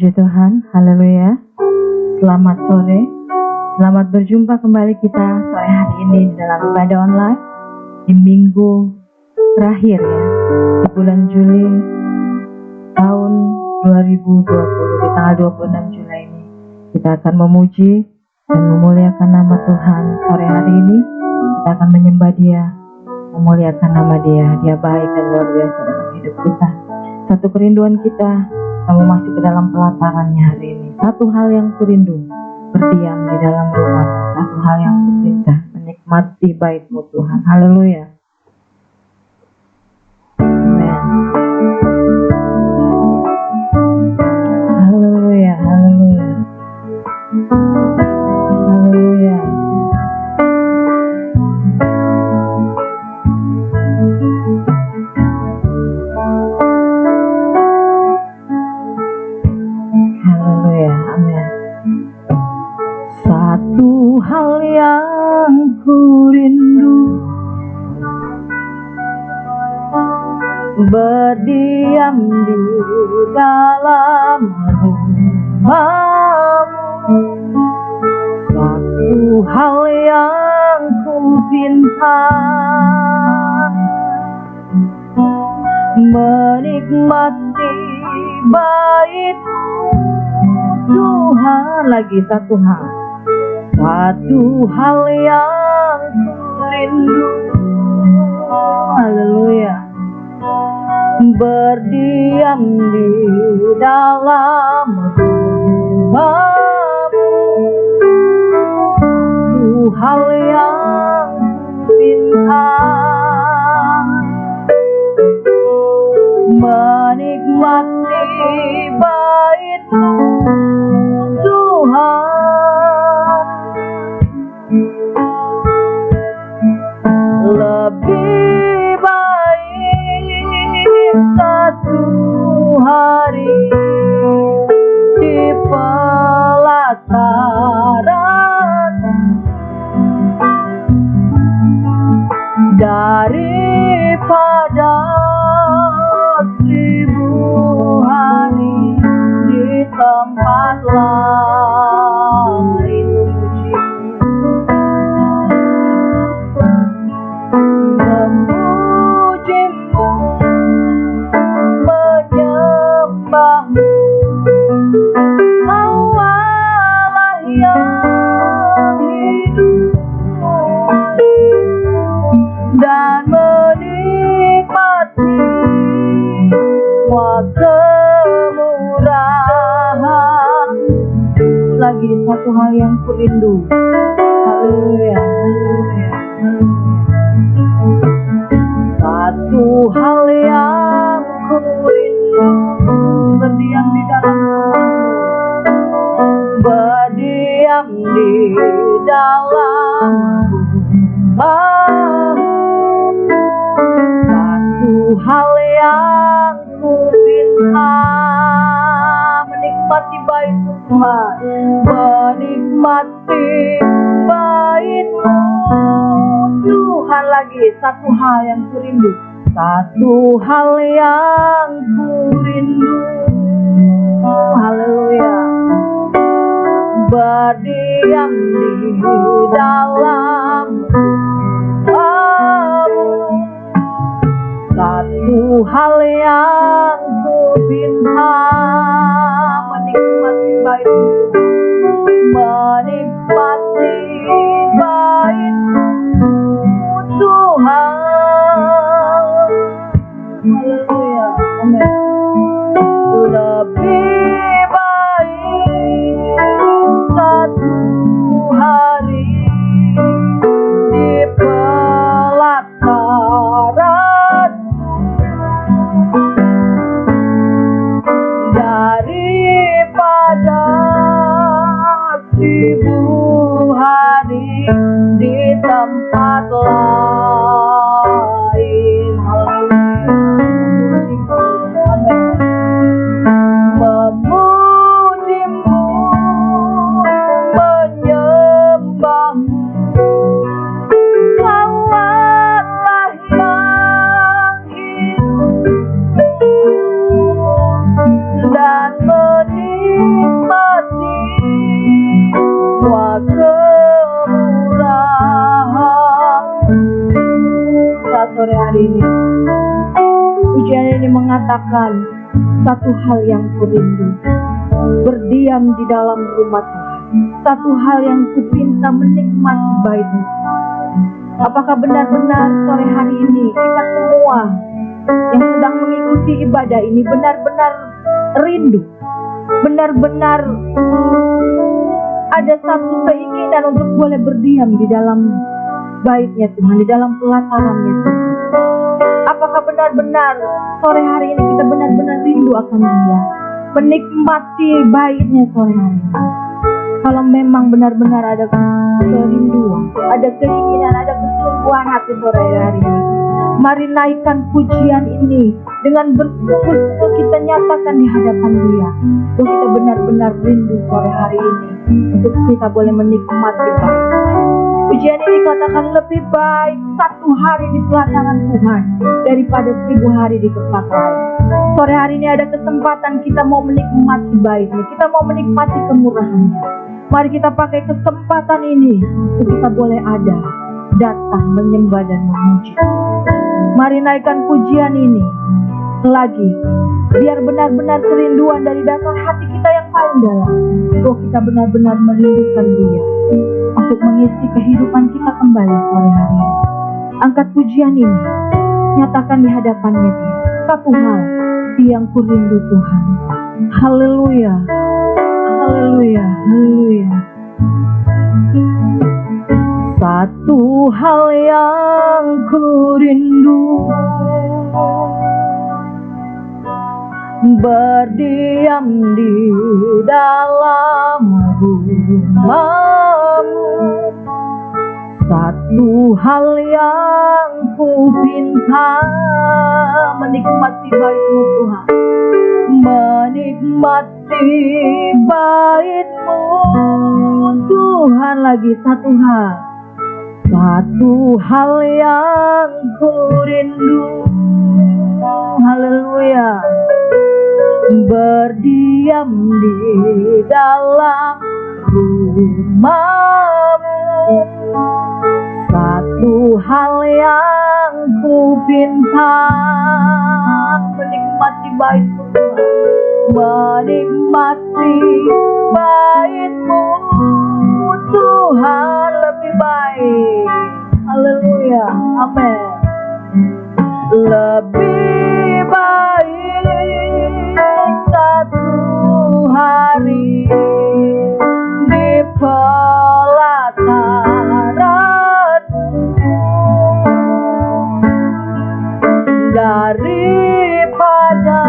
Puji Tuhan, haleluya. Selamat sore, selamat berjumpa kembali kita sore hari ini di dalam ibadah online di minggu terakhir ya, di bulan Juli tahun 2020, di tanggal 26 Juli ini. Kita akan memuji dan memuliakan nama Tuhan sore hari ini. Kita akan menyembah Dia, memuliakan nama Dia. Dia baik dan luar biasa dalam hidup kita. Satu kerinduan kita, kamu masuk ke dalam pelatarannya hari ini. Satu hal yang kurindu, berdiam di dalam rumah. Satu hal yang kupinta, menikmati bait-Mu Tuhan. Haleluya. Amen. Haleluya, haleluya. Haleluya. Satu hal yang kurindu, berdiam di dalam rumah-Mu. Satu hal yang kupinta, menikmati bait-Mu Tuhan. Lagi satu hal yang kurindu, haleluya, berdiam di dalam rumah-Mu. Satu hal yang kupinta, menikmati bait-Mu Tuhan. Lebih baik satu hari di pelataran daripada 1000 hari di tempat lain. Memuji-Mu, menyembah-Mu, Kau Allah yang hidup, dan menikmati semua kemurahan. Lagi satu hal yang kurindu, haleluya, haleluya. Satu hal yang kurindu, berdiam di dalam rumah-Mu, berdiam di dalam rumah-Mu. Satu hal yang kupinta, menikmati bait-Mu Tuhan, menikmati bait-Mu Tuhan. Lagi satu hal yang kurindu, satu hal yang kurindu, haleluya, berdiam di dalam rumah-Mu. Satu hal yang kupinta, menikmati bait-Mu, menikmati bait-Mu Tuhan. Haleluya, amin. Lebih baik satu hari di pelataran daripada 1000 hari di tempat lain. Memuji-Mu, menyembah-Mu, Kau Allah yang hidup, dan menikmati semua kemurahan. Saat sore hari ini, pujian ini mengatakan satu hal yang kurindu, berdiam di dalam rumah Tuhan. Satu hal yang kupinta, menikmati bait-Mu. Apakah benar-benar sore hari ini kita semua yang sedang mengikuti ibadah ini benar-benar rindu, benar-benar ada satu keinginan untuk boleh berdiam di dalam bait-Nya Tuhan, di dalam pelataran-Nya Tuhan? Apakah benar-benar sore hari ini kita benar-benar rindu akan Dia, menikmati bait-Nya sore hari ini? Kalau memang benar-benar ada kerinduan, ada keinginan, ada kesungguhan hati sore hari ini, mari naikkan pujian ini dengan bersungguh-sungguh kita nyatakan di hadapan Dia, bahwa kita benar-benar rindu sore hari ini untuk kita boleh menikmati bait. Pujian ini katakan lebih baik satu hari di pelataran Tuhan daripada 1000 hari di tempat lain. Sore hari ini ada kesempatan kita mau menikmati bait-Nya, kita mau menikmati kemurahan-Nya. Mari kita pakai kesempatan ini untuk kita boleh ada, datang menyembah dan memuji. Mari naikkan pujian ini lagi, biar benar-benar kerinduan dari dasar hati kita yang paling dalam, bahwa kita benar-benar merindukan Dia untuk mengisi kehidupan kita kembali sore hari ini. Angkat pujian ini, nyatakan di hadapannya Dia, satu hal yang kurindu Tuhan. Haleluya, haleluya, haleluya. Satu hal yang kurindu, berdiam di dalam rumah-Mu. Satu hal yang ku pinta, menikmati bait-Mu Tuhan, menikmati bait-Mu Tuhan. Lagi satu hal yang ku rindu, haleluya, berdiam di dalam rumah-Mu. Satu hal yang ku pinta, menikmati bait-Mu Tuhan, menikmati bait-Mu Tuhan, lebih baik, haleluya, amin. Lebih baik satu hari di pelataran-Mu daripada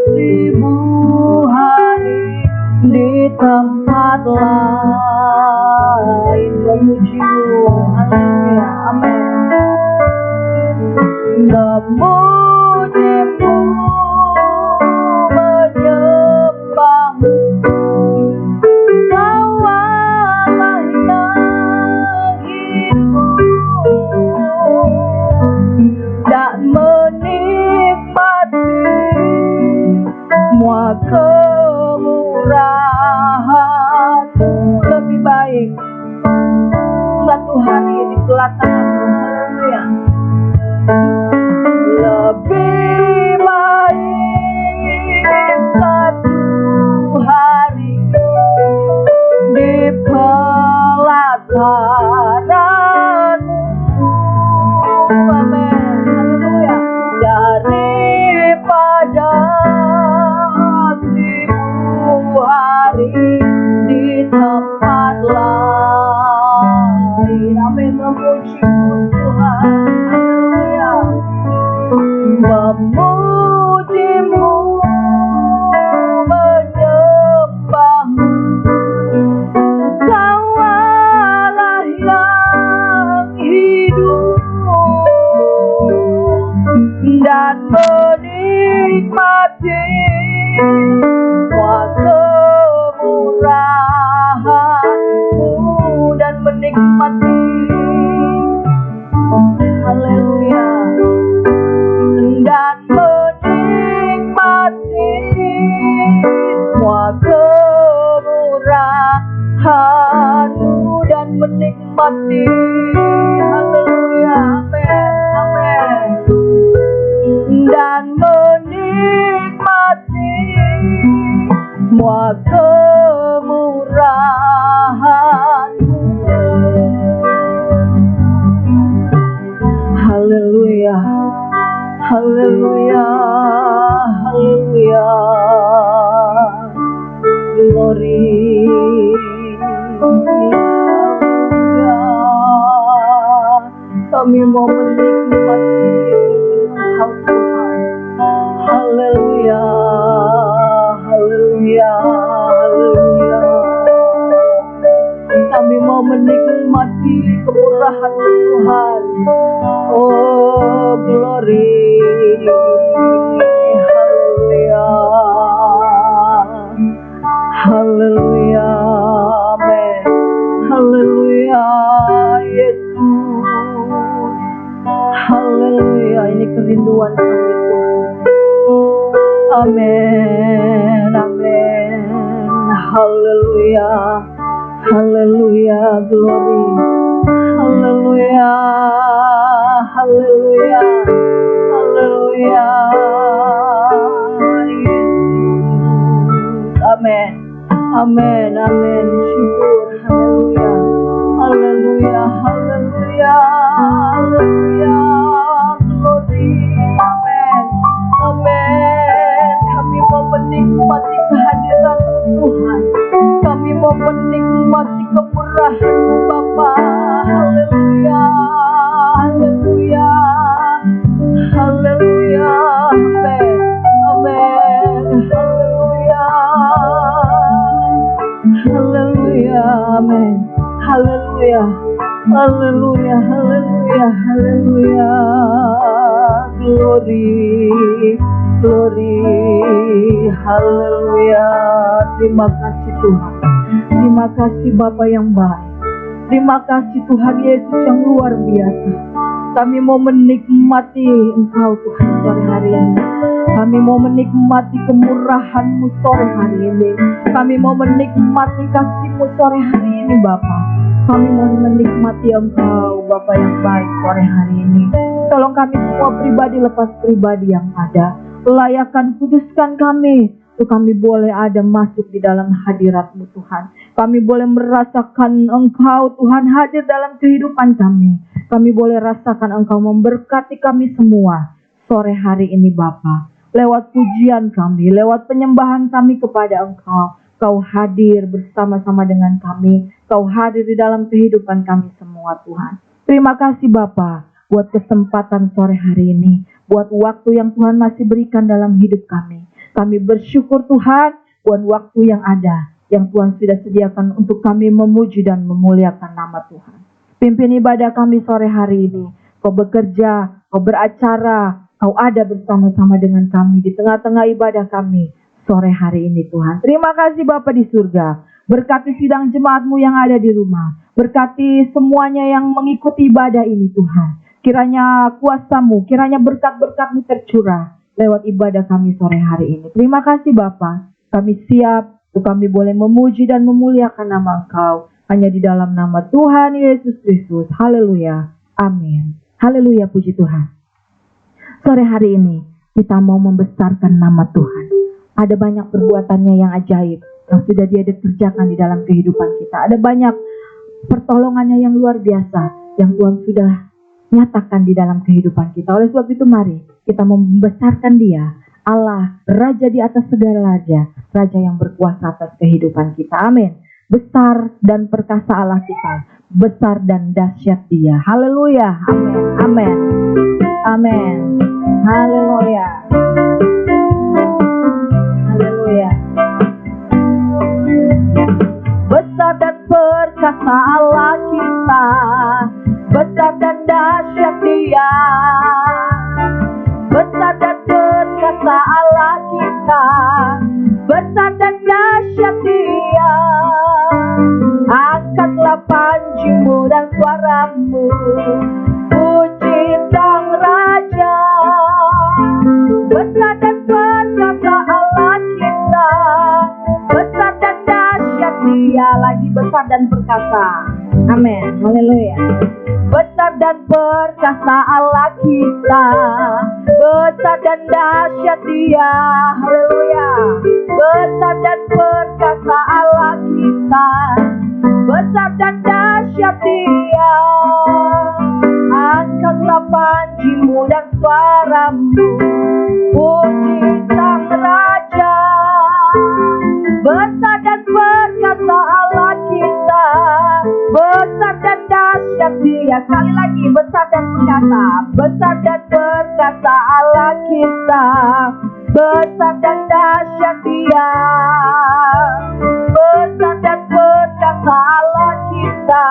1000 hari di tempat lain. Memuji-Mu, haleluya, amin. Memuji-Mu, menyembah-Mu, Kau-Allah yang hidup, dan menikmati semua kemurahan. Lebih baik satu hari di pelataran-Mu, haleluya. Lebih baik satu hari di pelataran-Mu, amin, haleluya, daripada 1000 hari di tempat lain. Amin, memuji menikmati. Haleluya, amin, amin. Dan menikmati semua kemurahan-Mu. Haleluya, haleluya, haleluya. Glory, haleluya. Kami mau menikmati Engkau Tuhan. Haleluya, haleluya, haleluya. Kami mau menikmati kemurahan Tuhan. Oh, glory, haleluya, haleluya, amin, haleluya, Yesus, haleluya. Ini kerinduan kami Tuhan. Amin, amin, haleluya, haleluya, glory, haleluya, haleluya, haleluya, Yesus, amin, amin, amin, syukur, haleluya, haleluya, haleluya, haleluya, glory, amin, amin. Kami mau menikmati kehadiran-Mu Tuhan. Kami mau menikmati kemurahan-Mu Bapa. Haleluya, haleluya, haleluya, amin, amin, haleluya, haleluya, amin, haleluya, haleluya, haleluya, haleluya, glory, glory, haleluya. Terima kasih Tuhan. Terima kasih Bapa yang baik. Terima kasih Tuhan Yesus yang luar biasa. Kami mau menikmati Engkau Tuhan sore hari ini. Kami mau menikmati kemurahan-Mu sore hari ini. Kami mau menikmati kasih-Mu sore hari ini Bapa. Kami mau menikmati Engkau Bapa yang baik sore hari ini. Tolong kami semua pribadi lepas pribadi yang ada. Layakan, kuduskan kami. Untuk kami boleh ada masuk di dalam hadirat-Mu Tuhan. Kami boleh merasakan Engkau Tuhan hadir dalam kehidupan kami. Kami boleh rasakan Engkau memberkati kami semua sore hari ini Bapa. Lewat pujian kami, lewat penyembahan kami kepada Engkau. Kau hadir bersama-sama dengan kami. Kau hadir di dalam kehidupan kami semua Tuhan. Terima kasih Bapa buat kesempatan sore hari ini. Buat waktu yang Tuhan masih berikan dalam hidup kami. Kami bersyukur Tuhan buat waktu yang ada. Yang Tuhan sudah sediakan untuk kami memuji dan memuliakan nama Tuhan. Pimpin ibadah kami sore hari ini. Kau bekerja, Kau beracara, Kau ada bersama-sama dengan kami di tengah-tengah ibadah kami sore hari ini Tuhan. Terima kasih Bapa di surga. Berkati sidang jemaat-Mu yang ada di rumah. Berkati semuanya yang mengikuti ibadah ini Tuhan. Kiranya kuasa-Mu, kiranya berkat-berkat-Mu tercurah lewat ibadah kami sore hari ini. Terima kasih Bapa. Kami siap untuk kami boleh memuji dan memuliakan nama Engkau. Hanya di dalam nama Tuhan Yesus Kristus. Haleluya. Amin. Haleluya, puji Tuhan. Sore hari ini kita mau membesarkan nama Tuhan. Ada banyak perbuatannya yang ajaib yang sudah Dia kerjakan di dalam kehidupan kita. Ada banyak pertolongannya yang luar biasa yang Tuhan sudah nyatakan di dalam kehidupan kita. Oleh sebab itu mari kita membesarkan Dia, Allah, Raja di atas segala raja, Raja yang berkuasa atas kehidupan kita. Amin. Besar dan perkasa Allah kita, besar dan dahsyat Dia. Haleluya. Amin. Amin. Amin. Haleluya. Haleluya. Besar dan perkasa Allah kita, besar dan dahsyat Dia. Besar dan perkasa Allah kita, besar dan dahsyat Dia. Angkatlah panjimu dan suaramu, puji Sang Raja. Besar dan perkasa Allah kita, besar dan dahsyat Dia. Lagi besar dan perkasa. Amin. Haleluya. Besar dan perkasa Allah kita, besar dan dahsyat Dia. Haleluya. Besar dan perkasa Allah kita, besar dan dahsyat Dia. Angkatlah panjimu dan suaramu, puji Sang Raja. Besar dan perkasa Allah kita, besar dan dahsyat Dia. Sekali lagi, besar dan perkasa, besar dan perkasa Allah kita, besar dan dahsyat Dia. Besar dan perkasa Allah kita,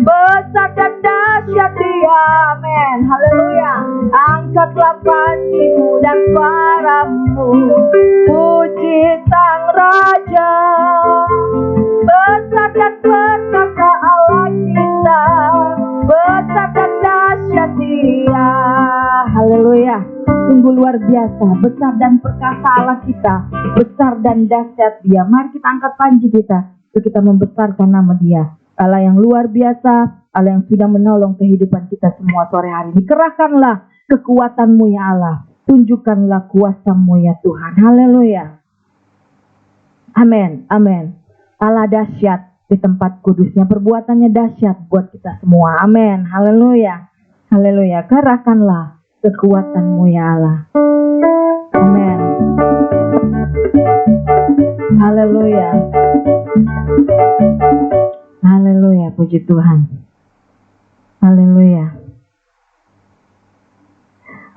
besar dan dahsyat Dia. Amin. Haleluya. Angkatlah panjimu dan suaramu, puji Sang Raja. Besar dan perkasa Allah kita, besar dan dahsyat Dia. Haleluya. Sungguh luar biasa, besar dan perkasa Allah kita, besar dan dahsyat Dia. Mari kita angkat panji kita untuk kita membesarkan nama Dia. Allah yang luar biasa, Allah yang sudah menolong kehidupan kita semua sore hari ini. Kerahkanlah kekuatan-Mu ya Allah, tunjukkanlah kuasa-Mu ya Tuhan. Haleluya. Amin, amin. Allah dahsyat di tempat kudusnya, perbuatannya dahsyat buat kita semua. Amin, haleluya. Haleluya. Kerahkanlah kekuatan-Mu ya Allah. Amin. Haleluya. Haleluya, puji Tuhan. Haleluya.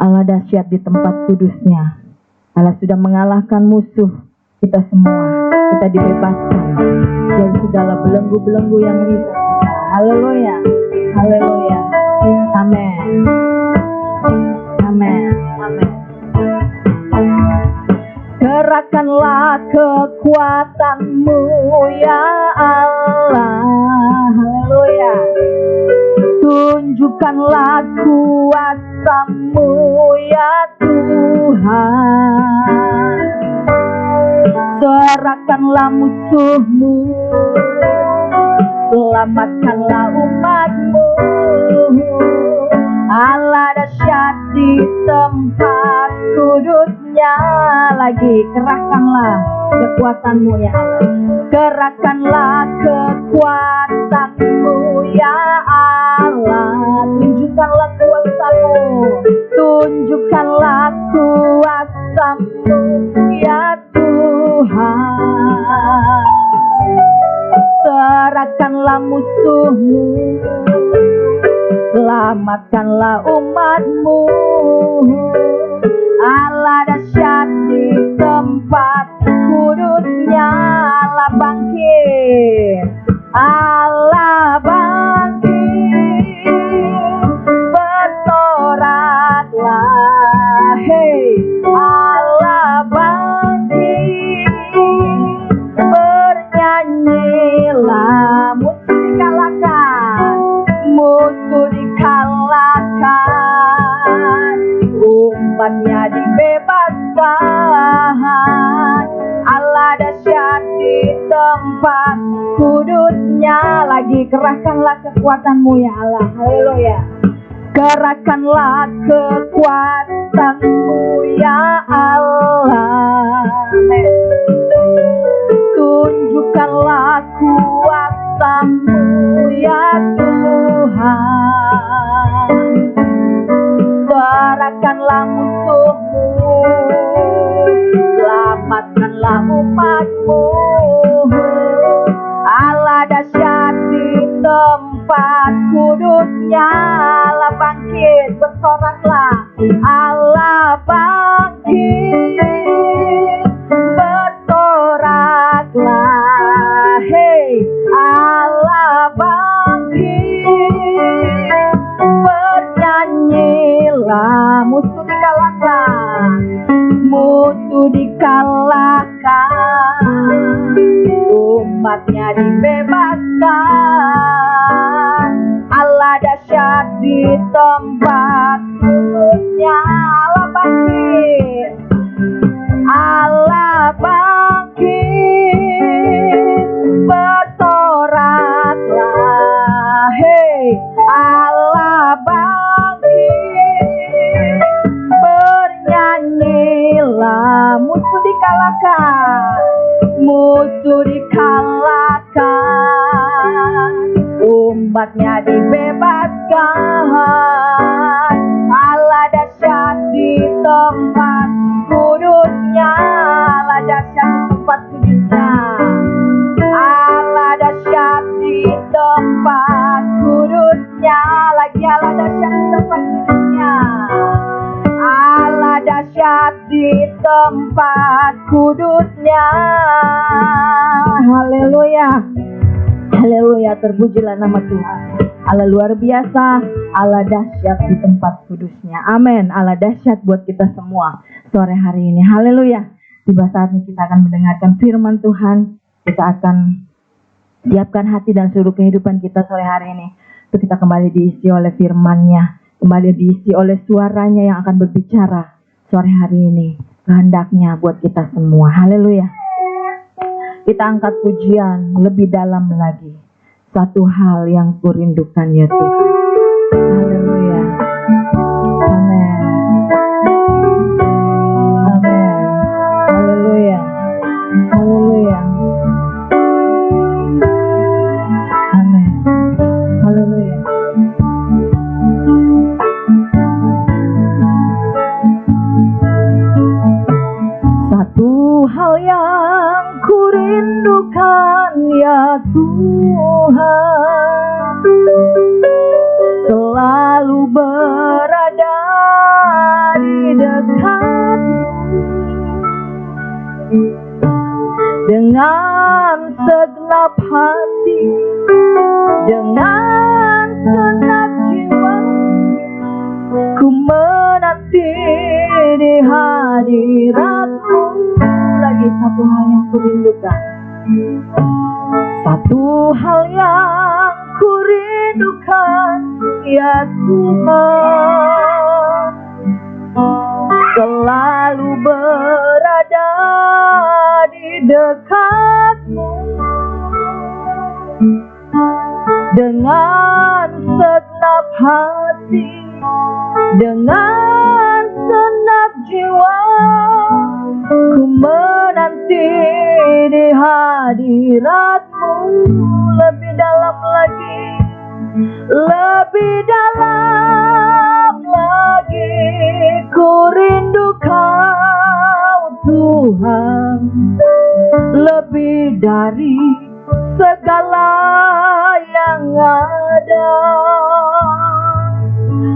Allah dahsyat di tempat kudusnya. Allah sudah mengalahkan musuh kita semua. Kita dibebaskan dari segala belenggu-belenggu yang mengikat kita. Haleluya. Haleluya. Amin. Amin. Amin. Kerahkanlah kekuatan-Mu ya Allah. Haleluya. Tunjukkanlah kuasa-Mu ya Tuhan. Serahkanlah musuh-Mu, selamatkanlah umat-Mu. Allah dahsyat di tempat kudusnya. Lagi kerahkanlah kekuatan-Mu ya Allah. Kerahkanlah kekuatan-Mu ya Allah. Tunjukkanlah kuasa-Mu, tunjukkanlah kuasa-Mu ya Tuhan. Serahkanlah musuh-Mu, selamatkanlah umat-Mu. Allah dahsyat di tempat kudusnya. Allah bangkit, Allah bangkit, bersoraklah, hey. Allah bangkit, bernyanyilah. Musuh dikalahkan, musuh dikalahkan, umatnya dibebaskan. Allah dahsyat di tempat kudusnya. Lagi kerahkanlah kekuatan-Mu ya Allah. Haleluya. Kerahkanlah kekuatan-Mu ya Allah. Amen. Tunjukkanlah kuasa-Mu ya Tuhan. Serahkanlah musuh-Mu, selamatkanlah umat-Mu. Allah dahsyat di tempat kudusnya. Allah bangkit, bersoraklah. Allah bangkit, bersoraklah, hey. Allah bangkit, bernyanyilah. Musuh dikalahkan, musuh dikalahkan, umatnya dibebaskan. Allah dahsyat di tempat kudusnya. Allah bangkit, Allah bangkit, bersoraklah, musuh dikalahkan, umatnya dibebaskan. Allah dahsyat di tempat kudusnya, Allah dahsyat di tempat kudusnya, Allah dahsyat di tempat kudusnya, lagi Allah dahsyat di tempat kudusnya, Allah dahsyat di tempat kudusnya. Haleluya, haleluya, terpujilah nama Tuhan. Allah luar biasa, Allah dahsyat di tempat kudusnya. Amin. Allah dahsyat buat kita semua sore hari ini. Haleluya. Tiba saatnya kita akan mendengarkan firman Tuhan. Kita akan siapkan hati dan seluruh kehidupan kita sore hari ini untuk kita kembali diisi oleh firman-Nya, kembali diisi oleh suaranya yang akan berbicara sore hari ini. Kehendaknya buat kita semua. Haleluya. Kita angkat pujian lebih dalam lagi. Satu hal yang kurindukan ya Tuhan. Haleluya. Amin. Amin. Haleluya. Haleluya. Amin. Haleluya. Satu hal yang kurindukan ya Tuhan, selalu berada di dekat-Mu dengan segenap hati, dengan segenap jiwa, ku menanti di hadirat-Mu. Lagi satu hal yang kurindukan, satu hal yang kurindukan ya Tuhan, selalu berada di dekat-Mu dengan segenap hati, dengan segenap jiwa, ku menanti di hadirat-Mu. Lebih dalam lagi, lebih dalam lagi, ku rindu Kau Tuhan, lebih dari segala yang ada,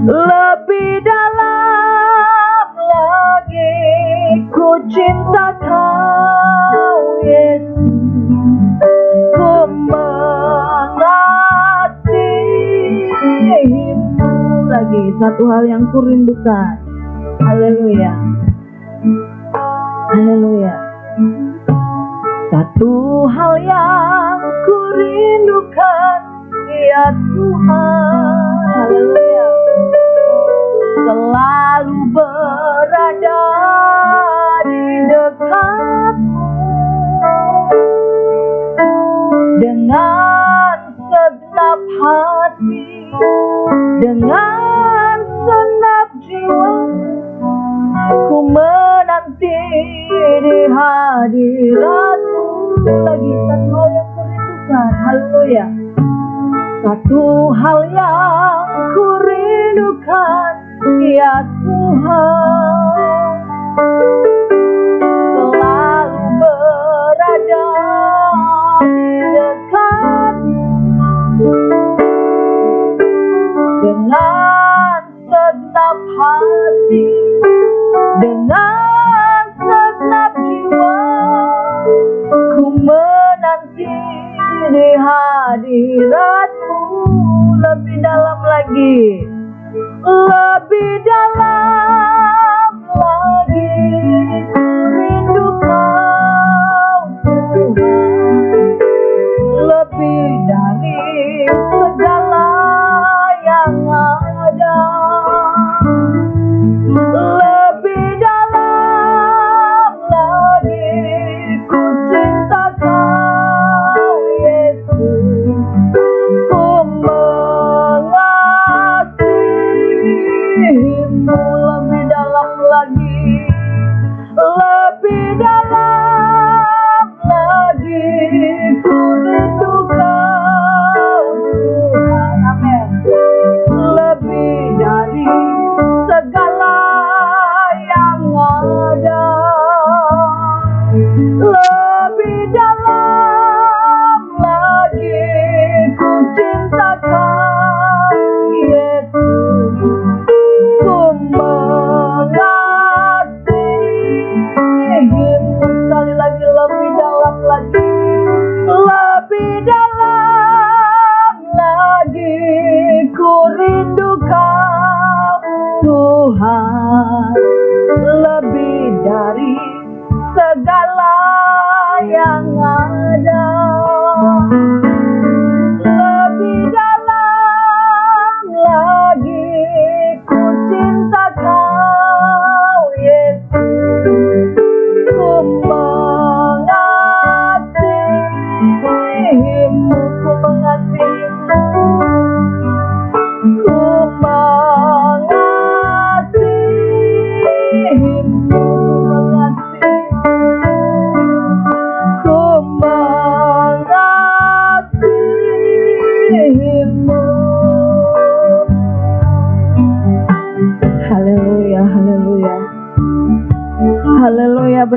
lebih dalam lagi, ku cinta Kau Yesus, ku mengasihi-Mu. Lagi satu hal yang kurindukan. Haleluya. Haleluya. Satu hal yang kurindukan ya Tuhan. Haleluya. Selalu berada di dekat-Mu dengan segenap hati, dengan segenap jiwa, ku menanti di hadirat-Mu. Lagi satu hal yang kurindukan. Haleluya. Satu hal yang kurindukan ya Tuhan, selalu berada di dekat-Mu dengan segenap hati, dengan segenap jiwa, ku menanti di hadirat-Mu. Lebih dalam lagi, lebih dalam lagi, ku rindu Kau Tuhan, lebih dari segala yang ada, lebih dalam lagi, ku cinta Kau Yesus, ku mengasihi-Mu. Lebih dalam lagi,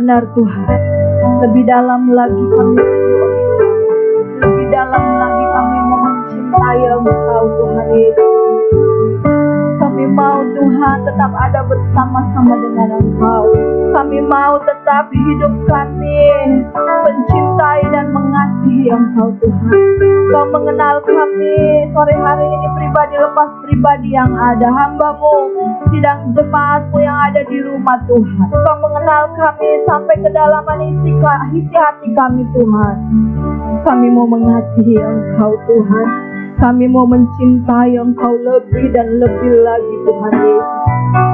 benar Tuhan. Lebih dalam lagi kami berdoa. Lebih dalam lagi kami mau mencintai Engkau Tuhan Yesus. Kami mau Tuhan tetap ada bersama-sama dengan Engkau. Kami mau tetap hidup kami mencintai dan mengasihi Engkau Tuhan. Kau mengenal kami sore hari ini pribadi lepas pribadi yang ada. Hamba-Mu, sidang jemaat-Mu yang ada di rumah Tuhan. Kau mengenal kami sampai kedalaman isi hati kami Tuhan. Kami mau mengasihi Engkau Tuhan. Kami mau mencintai Engkau lebih dan lebih lagi Tuhan Yesus.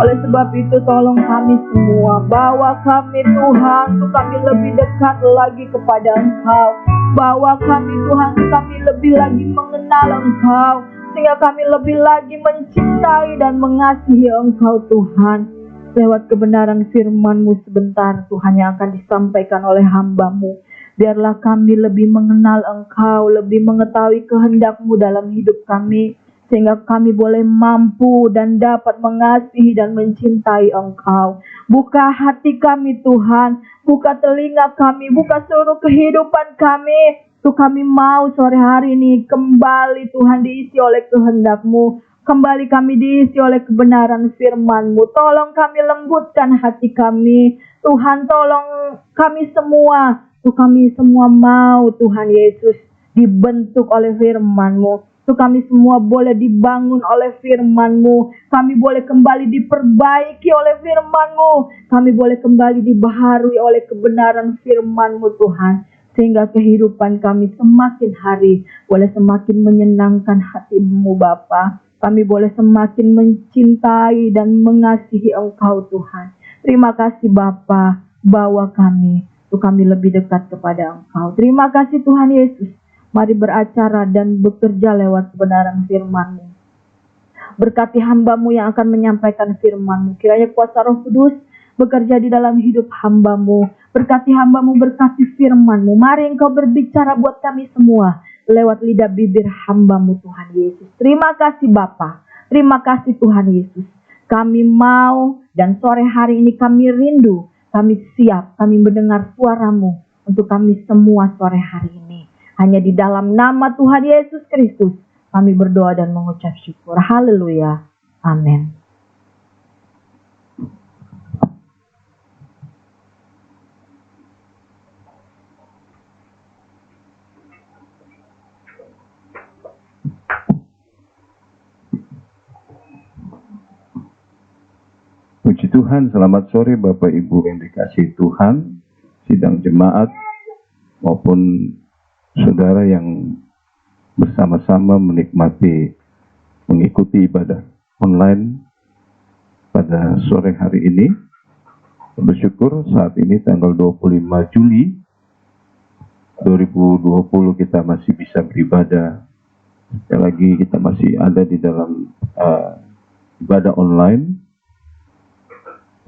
Oleh sebab itu tolong kami semua, bawa kami Tuhan untuk kami lebih dekat lagi kepada Engkau. Bawa kami Tuhan untuk kami lebih lagi mengenal Engkau, sehingga kami lebih lagi mencintai dan mengasihi Engkau Tuhan. Lewat kebenaran firman-Mu sebentar Tuhan yang akan disampaikan oleh hamba-Mu. Biarlah kami lebih mengenal Engkau, lebih mengetahui kehendak-Mu dalam hidup kami, sehingga kami boleh mampu dan dapat mengasihi dan mencintai Engkau. Buka hati kami Tuhan, buka telinga kami, buka seluruh kehidupan kami. Tuh kami mau sore hari ini kembali Tuhan diisi oleh kehendak-Mu. Kembali kami diisi oleh kebenaran firman-Mu. Tolong kami lembutkan hati kami. Tuhan tolong kami semua. Tuh kami semua mau Tuhan Yesus dibentuk oleh firman-Mu. Tuh kami semua boleh dibangun oleh firman-Mu. Kami boleh kembali diperbaiki oleh firman-Mu. Kami boleh kembali dibaharui oleh kebenaran firman-Mu Tuhan. Sehingga kehidupan kami semakin hari boleh semakin menyenangkan hati-Mu Bapa. Kami boleh semakin mencintai dan mengasihi Engkau Tuhan. Terima kasih Bapa, bawa kami untuk kami lebih dekat kepada Engkau. Terima kasih Tuhan Yesus. Mari beracara dan bekerja lewat kebenaran firman-Mu. Berkati hamba-Mu yang akan menyampaikan firman-Mu. Kiranya kuasa Roh Kudus bekerja di dalam hidup hamba-Mu. Berkati hamba-Mu, berkati firman-Mu. Mari Engkau berbicara buat kami semua lewat lidah bibir hamba-Mu Tuhan Yesus. Terima kasih Bapa. Terima kasih Tuhan Yesus. Kami mau dan sore hari ini kami rindu. Kami siap, kami mendengar suara-Mu untuk kami semua sore hari ini. Hanya di dalam nama Tuhan Yesus Kristus kami berdoa dan mengucap syukur. Haleluya. Amin. Puji Tuhan, selamat sore Bapak Ibu yang dikasihi Tuhan, sidang jemaat maupun saudara yang bersama-sama mengikuti ibadah online pada sore hari ini. Bersyukur saat ini tanggal 25 Juli 2020 kita masih bisa beribadah. Sekali lagi kita masih ada di dalam ibadah online.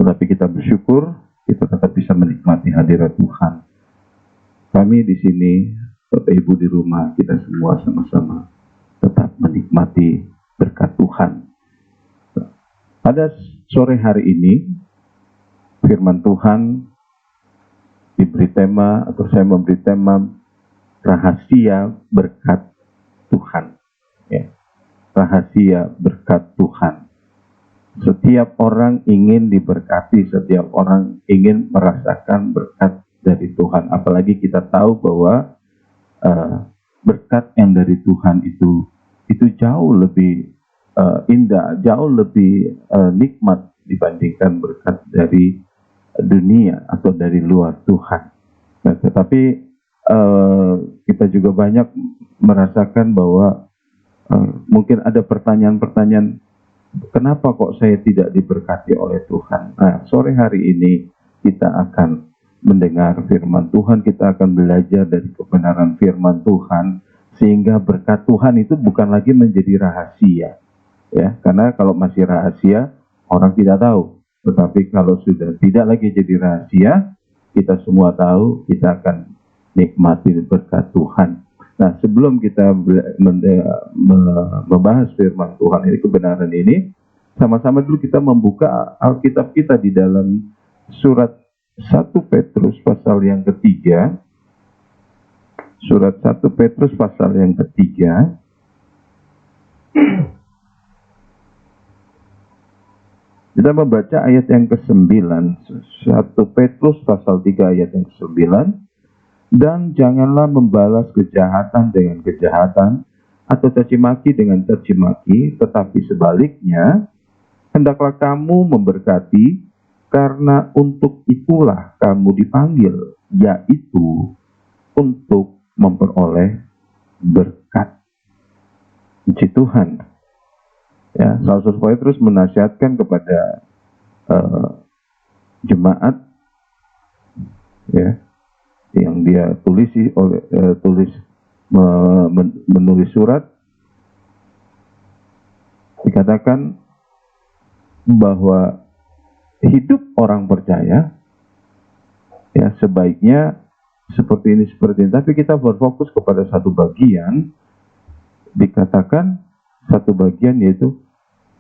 Tetapi kita bersyukur, kita tetap bisa menikmati hadirat Tuhan. Kami di sini, Bapak Ibu di rumah, kita semua sama-sama tetap menikmati berkat Tuhan. Pada sore hari ini, firman Tuhan diberi tema, atau saya memberi tema, rahasia berkat Tuhan. Ya. Rahasia berkat Tuhan. Setiap orang ingin diberkati, setiap orang ingin merasakan berkat dari Tuhan. Apalagi kita tahu bahwa berkat yang dari Tuhan itu jauh lebih indah, jauh lebih nikmat dibandingkan berkat dari dunia atau dari luar Tuhan. Nah, tetapi kita juga banyak merasakan bahwa mungkin ada pertanyaan-pertanyaan, kenapa kok saya tidak diberkati oleh Tuhan? Nah, sore hari ini kita akan mendengar firman Tuhan, kita akan belajar dari kebenaran firman Tuhan, sehingga berkat Tuhan itu bukan lagi menjadi rahasia. Ya, karena kalau masih rahasia, orang tidak tahu. Tetapi kalau sudah tidak lagi jadi rahasia, kita semua tahu, kita akan nikmati berkat Tuhan. Nah, sebelum kita membahas firman Tuhan ini, kebenaran ini, sama-sama dulu kita membuka Alkitab kita di dalam surat 1 Petrus pasal yang ketiga. Surat 1 Petrus pasal yang ketiga. Kita membaca ayat yang ke-9. 1 Petrus pasal 3 ayat yang ke-9. Dan janganlah membalas kejahatan dengan kejahatan, atau caci maki dengan caci maki, tetapi sebaliknya, hendaklah kamu memberkati, karena untuk itulah kamu dipanggil, yaitu untuk memperoleh berkat. Puji Tuhan. Ya, Rasul Petrus menasihatkan kepada jemaat, ya, yang dia menulis surat, dikatakan bahwa hidup orang percaya, ya, sebaiknya seperti ini. Tapi kita berfokus kepada satu bagian. Dikatakan satu bagian, yaitu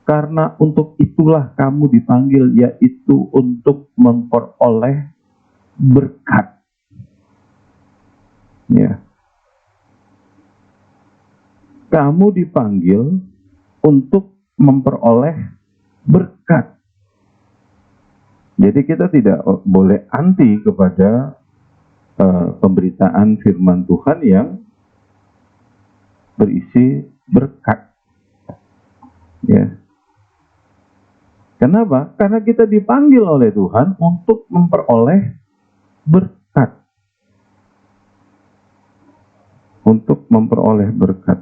karena untuk itulah kamu dipanggil, yaitu untuk memperoleh berkat. Ya. Kamu dipanggil untuk memperoleh berkat. Jadi kita tidak boleh anti kepada pemberitaan firman Tuhan yang berisi berkat. Ya. Kenapa? Karena kita dipanggil oleh Tuhan untuk memperoleh berkat. Untuk memperoleh berkat.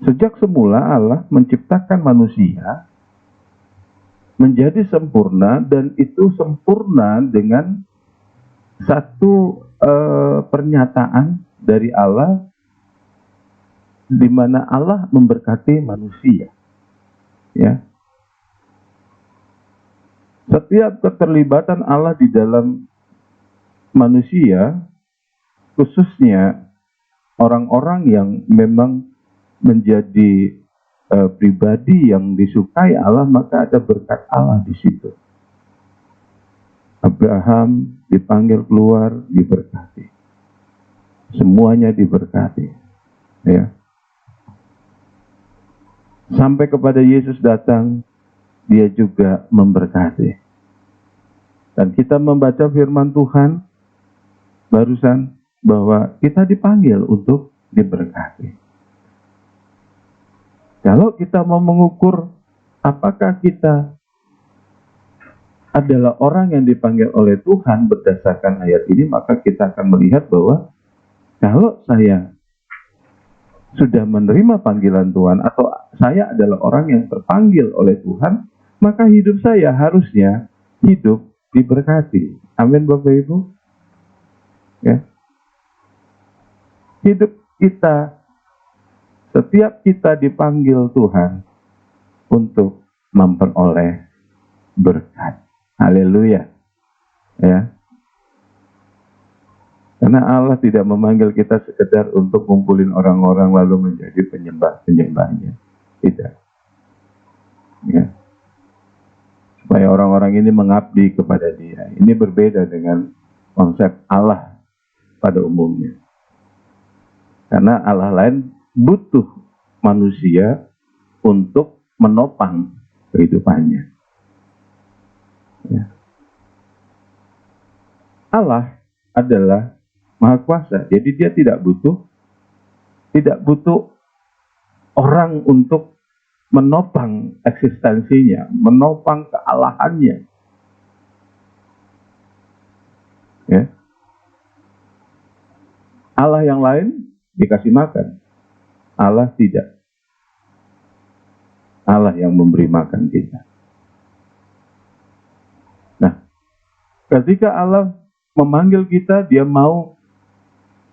Sejak semula Allah menciptakan manusia menjadi sempurna, dan itu sempurna dengan satu pernyataan dari Allah, di mana Allah memberkati manusia. Ya. Setiap keterlibatan Allah di dalam manusia, khususnya orang-orang yang memang menjadi pribadi yang disukai Allah, maka ada berkat Allah di situ. Abraham dipanggil keluar, diberkati. Semuanya diberkati. Ya. Sampai kepada Yesus datang, dia juga memberkati. Dan kita membaca firman Tuhan barusan bahwa kita dipanggil untuk diberkati. Kalau kita mau mengukur apakah kita adalah orang yang dipanggil oleh Tuhan berdasarkan ayat ini, maka kita akan melihat bahwa kalau saya sudah menerima panggilan Tuhan, atau saya adalah orang yang terpanggil oleh Tuhan, maka hidup saya harusnya hidup diberkati. Amin, Bapak Ibu. Ya. Hidup kita, setiap kita dipanggil Tuhan untuk memperoleh berkat. Haleluya. Ya. Karena Allah tidak memanggil kita sekedar untuk ngumpulin orang-orang lalu menjadi penyembah-penyembahnya. Tidak. Ya. Supaya orang-orang ini mengabdi kepada Dia. Ini berbeda dengan konsep Allah pada umumnya. Karena Allah lain butuh manusia untuk menopang kehidupannya. Ya. Allah adalah Maha Kuasa, jadi Dia tidak butuh orang untuk menopang eksistensinya, menopang kealahannya. Ya. Allah yang lain dikasih makan, Allah tidak. Allah yang memberi makan kita. Nah, ketika Allah memanggil kita, Dia mau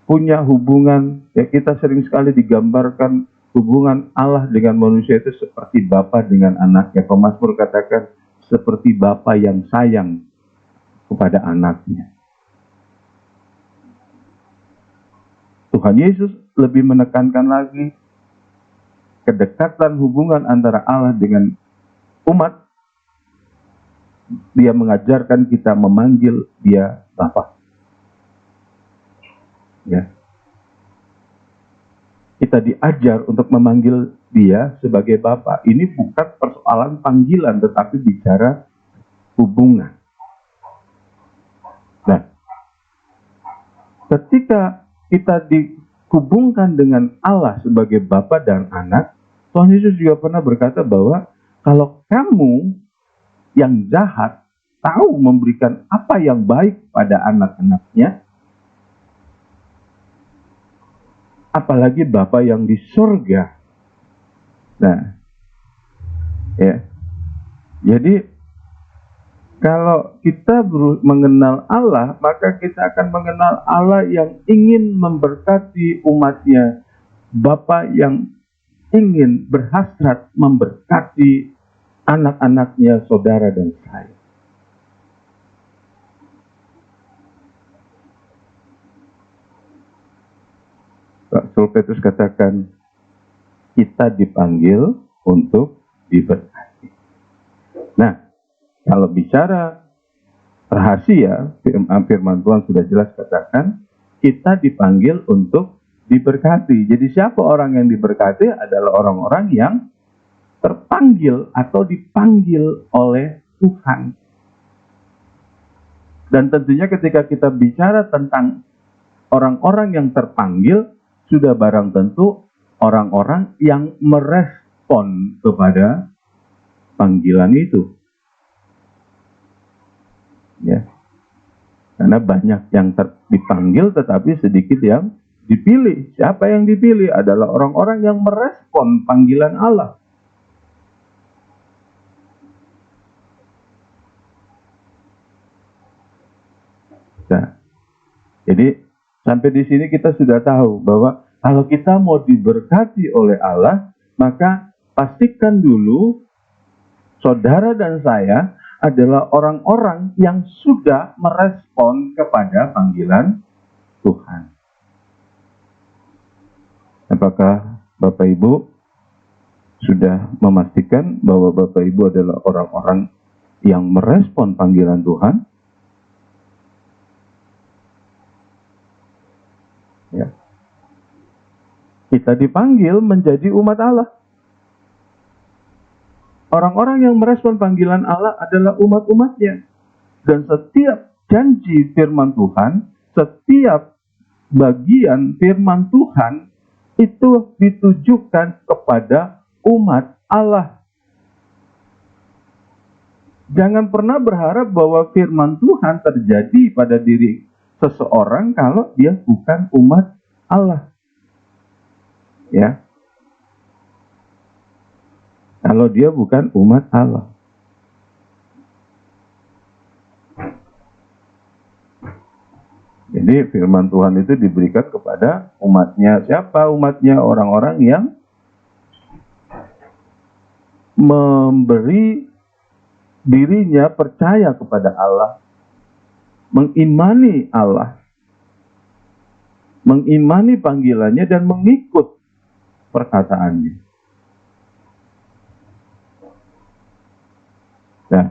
punya hubungan, ya, kita sering sekali digambarkan hubungan Allah dengan manusia itu seperti bapa dengan anaknya. Pemazmur katakan seperti bapa yang sayang kepada anaknya. Tuhan Yesus lebih menekankan lagi kedekatan hubungan antara Allah dengan umat Dia mengajarkan kita memanggil dia Bapa. Ya. Kita diajar untuk memanggil dia sebagai Bapa. Ini bukan persoalan panggilan, tetapi bicara hubungan. Nah, ketika kita dihubungkan dengan Allah sebagai Bapa dan Anak, Tuhan Yesus juga pernah berkata bahwa kalau kamu yang jahat tahu memberikan apa yang baik pada anak-anaknya, apalagi Bapa yang di surga. Nah, ya. Jadi kalau kita mengenal Allah, maka kita akan mengenal Allah yang ingin memberkati umatnya. Bapa yang ingin berhasrat memberkati anak-anaknya, saudara dan saya. Rasul Petrus katakan, kita dipanggil untuk diberkati. Nah, kalau bicara rahasia, firman Tuhan sudah jelas katakan, kita dipanggil untuk diberkati. Jadi siapa orang yang diberkati adalah orang-orang yang terpanggil atau dipanggil oleh Tuhan. Dan tentunya ketika kita bicara tentang orang-orang yang terpanggil, sudah barang tentu orang-orang yang merespon kepada panggilan itu. Ya. Karena banyak yang dipanggil tetapi sedikit yang dipilih. Siapa yang dipilih adalah orang-orang yang merespon panggilan Allah. Nah, jadi sampai di sini kita sudah tahu bahwa kalau kita mau diberkati oleh Allah, maka pastikan dulu saudara dan saya adalah orang-orang yang sudah merespon kepada panggilan Tuhan. Apakah Bapak Ibu sudah memastikan bahwa Bapak Ibu adalah orang-orang yang merespon panggilan Tuhan? Ya. Kita dipanggil menjadi umat Allah. Orang-orang yang merespon panggilan Allah adalah umat-umatnya. Dan setiap janji firman Tuhan, setiap bagian firman Tuhan itu ditujukan kepada umat Allah. Jangan pernah berharap bahwa firman Tuhan terjadi pada diri seseorang kalau dia bukan umat Allah. Ya. Kalau dia bukan umat Allah. Jadi firman Tuhan itu diberikan kepada umatnya. Siapa umatnya? Orang-orang yang memberi dirinya percaya kepada Allah. Mengimani Allah. Mengimani panggilannya dan mengikut perkataannya. Nah,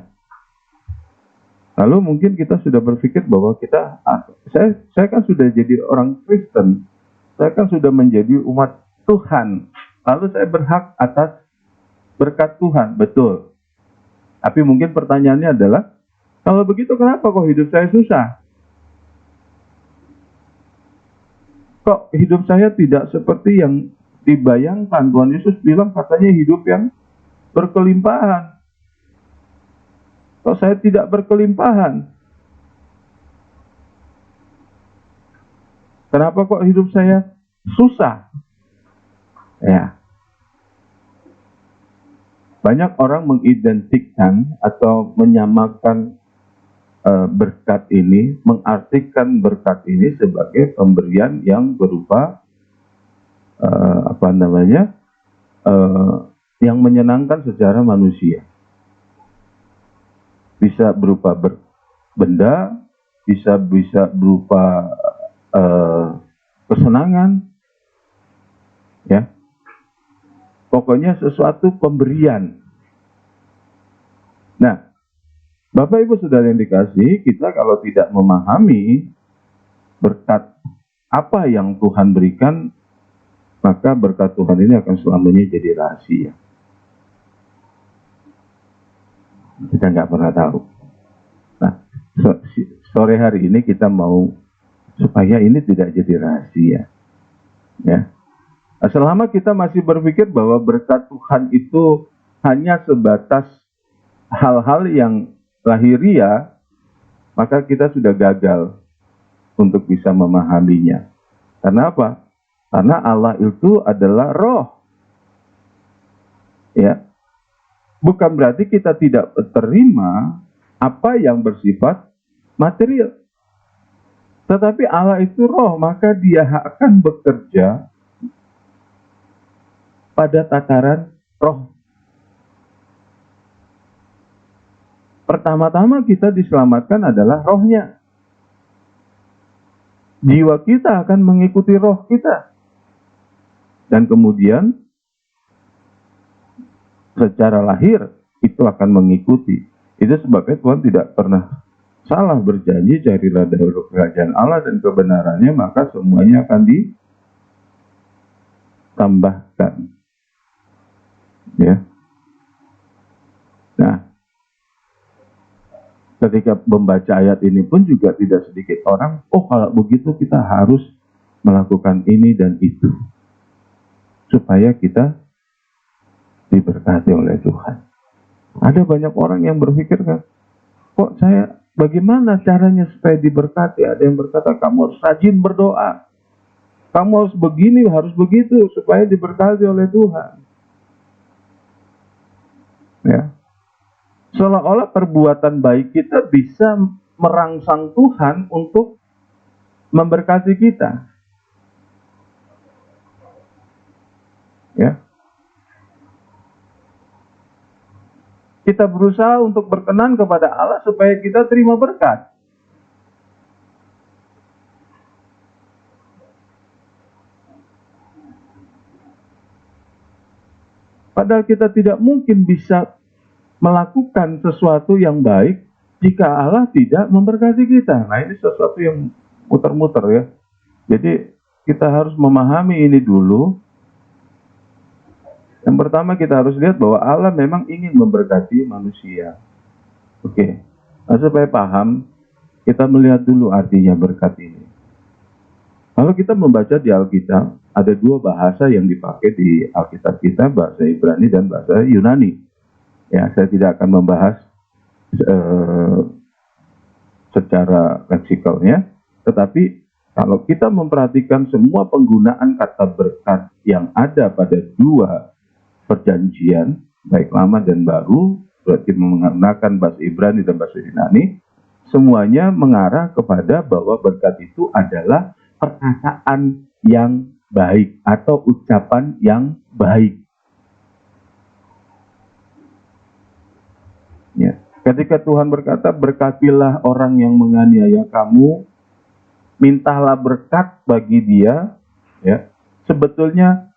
lalu mungkin kita sudah berpikir bahwa saya kan sudah jadi orang Kristen, saya kan sudah menjadi umat Tuhan, lalu saya berhak atas berkat Tuhan, betul. Tapi mungkin pertanyaannya adalah, kalau begitu kenapa kok hidup saya susah? Kok hidup saya tidak seperti yang dibayangkan? Tuhan Yesus bilang katanya hidup yang berkelimpahan. Kok saya tidak berkelimpahan? Kenapa kok hidup saya susah? Ya. Banyak orang mengidentikan atau menyamakan berkat ini, mengartikan berkat ini sebagai pemberian yang berupa yang menyenangkan secara manusia. Bisa berupa benda, bisa berupa kesenangan, ya. Pokoknya sesuatu pemberian. Nah, Bapak Ibu Saudara yang dikasihi, kita kalau tidak memahami berkat apa yang Tuhan berikan, maka berkat Tuhan ini akan selamanya jadi rahasia. Kita nggak pernah tahu. Nah, sore hari ini kita mau supaya ini tidak jadi rahasia. Ya. Selama kita masih berpikir bahwa berkat Tuhan itu hanya sebatas hal-hal yang lahiriah, maka kita sudah gagal untuk bisa memahaminya. Karena apa? Karena Allah itu adalah roh. Ya. Bukan berarti kita tidak terima apa yang bersifat material. Tetapi Allah itu roh, maka dia akan bekerja pada tataran roh. Pertama-tama kita diselamatkan adalah rohnya. Jiwa kita akan mengikuti roh kita. Dan kemudian secara lahir itu akan mengikuti. Itu sebabnya Tuhan tidak pernah salah berjanji, carilah dahulu kerajaan Allah dan kebenarannya, maka semuanya akan ditambahkan. Ya. Nah, ketika membaca ayat ini pun juga tidak sedikit orang, oh kalau begitu kita harus melakukan ini dan itu. Supaya kita diberkati oleh Tuhan. Ada banyak orang yang berpikir kan, kok saya, bagaimana caranya supaya diberkati? Ada yang berkata, kamu harus rajin berdoa. Kamu harus begini, harus begitu, supaya diberkati oleh Tuhan. Ya. Seolah-olah perbuatan baik kita bisa merangsang Tuhan untuk memberkati kita. Ya. Kita berusaha untuk berkenan kepada Allah supaya kita terima berkat. Padahal kita tidak mungkin bisa melakukan sesuatu yang baik jika Allah tidak memberkati kita. Nah, ini sesuatu yang muter-muter ya. Jadi kita harus memahami ini dulu. Yang pertama kita harus lihat bahwa Allah memang ingin memberkati manusia. Oke. Nah, supaya paham, kita melihat dulu artinya berkat ini. Kalau kita membaca di Alkitab, ada dua bahasa yang dipakai di Alkitab kita, bahasa Ibrani dan bahasa Yunani. Ya, saya tidak akan membahas secara leksikalnya, tetapi kalau kita memperhatikan semua penggunaan kata berkat yang ada pada dua perjanjian, baik lama dan baru, berarti menggunakan bahasa Ibrani dan bahasa Yunani, semuanya mengarah kepada bahwa berkat itu adalah perkataan yang baik atau ucapan yang baik. Ya. Ketika Tuhan berkata, berkatilah orang yang menganiaya kamu, mintalah berkat bagi dia, ya, sebetulnya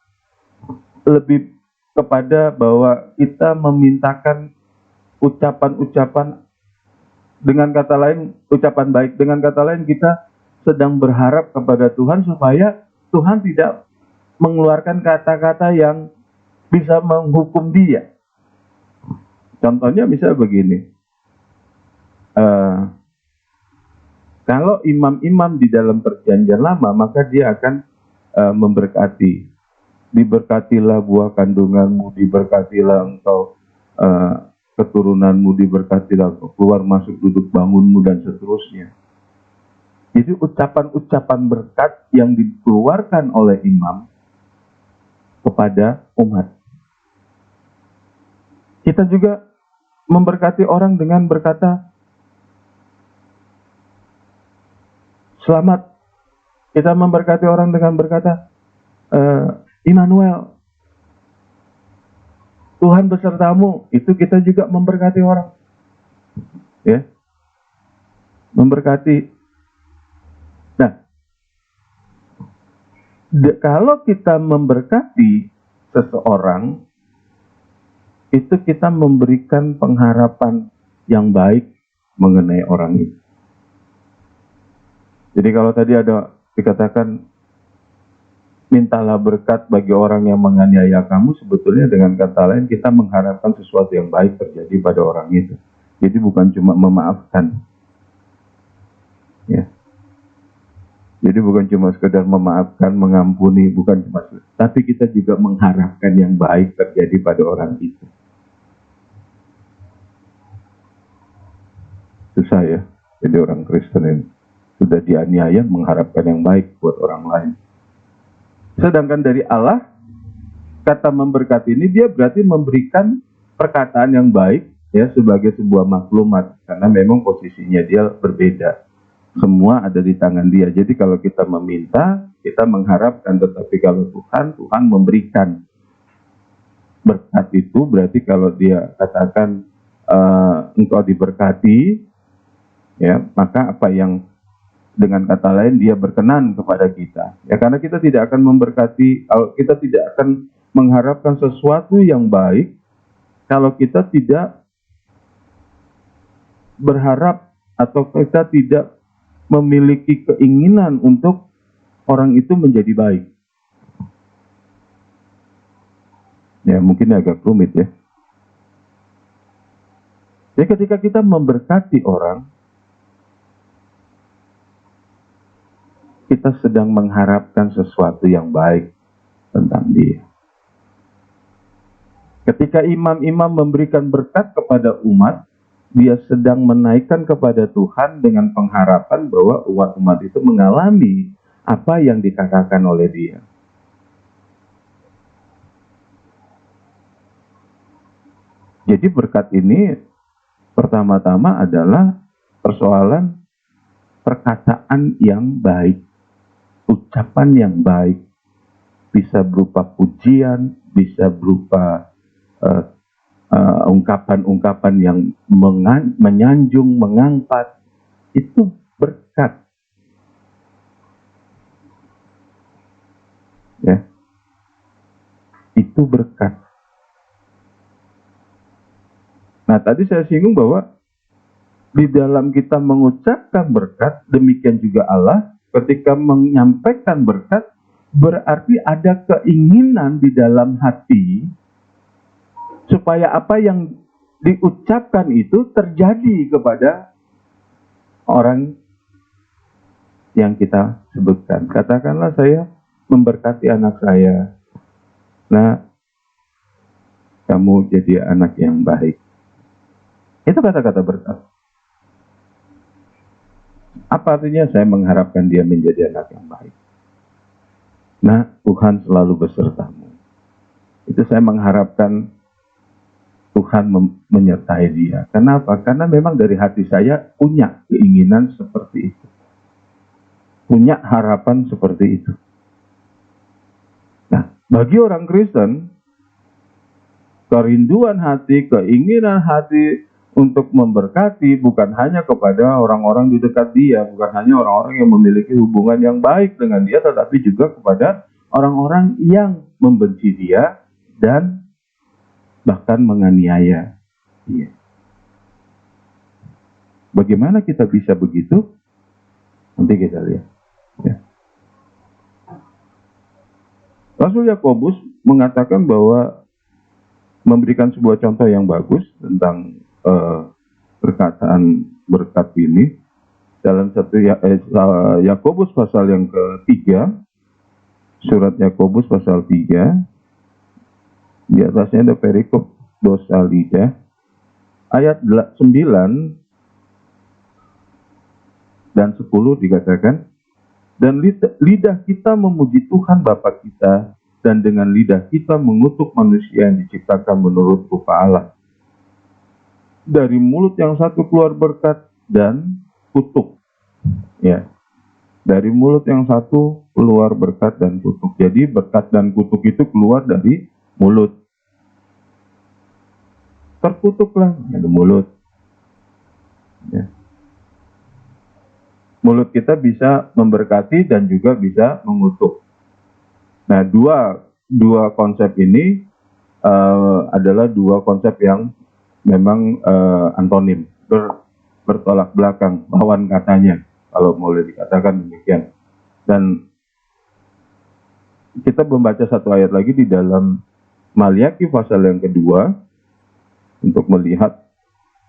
lebih kepada bahwa kita memintakan ucapan-ucapan, dengan kata lain, ucapan baik. Dengan kata lain, kita sedang berharap kepada Tuhan supaya Tuhan tidak mengeluarkan kata-kata yang bisa menghukum dia. Contohnya misalnya begini, kalau imam-imam di dalam perjanjian lama, maka dia akan memberkati. Diberkatilah buah kandunganmu, diberkatilah engkau keturunanmu, diberkatilah keluar masuk duduk bangunmu, dan seterusnya. Jadi ucapan-ucapan berkat yang dikeluarkan oleh imam kepada umat. Kita juga memberkati orang dengan berkata, selamat. Kita memberkati orang dengan berkata, Immanuel, Tuhan besertamu. Itu kita juga memberkati orang. Ya. Memberkati. Nah, kalau kita memberkati seseorang, itu kita memberikan pengharapan yang baik mengenai orang itu. Jadi kalau tadi ada dikatakan mintalah berkat bagi orang yang menganiaya kamu, sebetulnya dengan kata lain kita mengharapkan sesuatu yang baik terjadi pada orang itu. Jadi bukan cuma memaafkan. Ya. Jadi bukan cuma sekedar memaafkan, mengampuni, bukan cuma, tapi kita juga mengharapkan yang baik terjadi pada orang itu. Susah ya, jadi orang Kristen ini sudah dianiaya mengharapkan yang baik buat orang lain. Sedangkan dari Allah, kata memberkati ini dia berarti memberikan perkataan yang baik ya sebagai sebuah maklumat, karena memang posisinya dia berbeda. Semua ada di tangan dia. Jadi kalau kita meminta, kita mengharapkan. Tetapi kalau Tuhan memberikan. Berkat itu berarti kalau dia katakan engkau diberkati, ya maka apa yang dengan kata lain dia berkenan kepada kita. Ya karena kita tidak akan memberkati, kita tidak akan mengharapkan sesuatu yang baik kalau kita tidak berharap atau kita tidak memiliki keinginan untuk orang itu menjadi baik. Ya mungkin agak rumit ya. Jadi ketika kita memberkati orang, kita sedang mengharapkan sesuatu yang baik tentang dia. Ketika imam-imam memberikan berkat kepada umat, dia sedang menaikkan kepada Tuhan dengan pengharapan bahwa umat itu mengalami apa yang dikatakan oleh dia. Jadi berkat ini pertama-tama adalah persoalan perkataan yang baik, ucapan yang baik, bisa berupa pujian, bisa berupa ungkapan-ungkapan yang menyanjung, mengangkat, itu berkat. Ya, itu berkat. Nah, tadi saya singgung bahwa di dalam kita mengucapkan berkat, demikian juga Allah ketika menyampaikan berkat, berarti ada keinginan di dalam hati supaya apa yang diucapkan itu terjadi kepada orang yang kita sebutkan. Katakanlah saya memberkati anak saya. Nah, kamu jadi anak yang baik. Itu kata-kata berkat. Apa artinya saya mengharapkan dia menjadi anak yang baik? Nah, Tuhan selalu besertamu. Itu saya mengharapkan Tuhan menyertai dia. Kenapa? Karena memang dari hati saya punya keinginan seperti itu. Punya harapan seperti itu. Nah, bagi orang Kristen, kerinduan hati, keinginan hati untuk memberkati bukan hanya kepada orang-orang di dekat dia, bukan hanya orang-orang yang memiliki hubungan yang baik dengan dia, tetapi juga kepada orang-orang yang membenci dia dan bahkan menganiaya dia. Bagaimana kita bisa begitu? Nanti kita lihat. Ya. Rasul Yakobus mengatakan bahwa memberikan sebuah contoh yang bagus tentang perkataan berkat ini dalam Yakobus pasal yang ketiga, surat Yakobus pasal 3, di atasnya ada perikop dosa lidah, ayat 9 dan 10 dikatakan, dan lidah kita memuji Tuhan Bapa kita, dan dengan lidah kita mengutuk manusia yang diciptakan menurut rupa Allah. Dari mulut yang satu keluar berkat dan kutuk. Ya. Dari mulut yang satu keluar berkat dan kutuk. Jadi berkat dan kutuk itu keluar dari mulut. Terkutuklah dari mulut. Ya. Mulut kita bisa memberkati dan juga bisa mengutuk. Nah, dua konsep ini adalah dua konsep yang memang antonim, bertolak belakang, lawan katanya, kalau boleh dikatakan demikian. Dan kita membaca satu ayat lagi di dalam Maliaki pasal yang kedua untuk melihat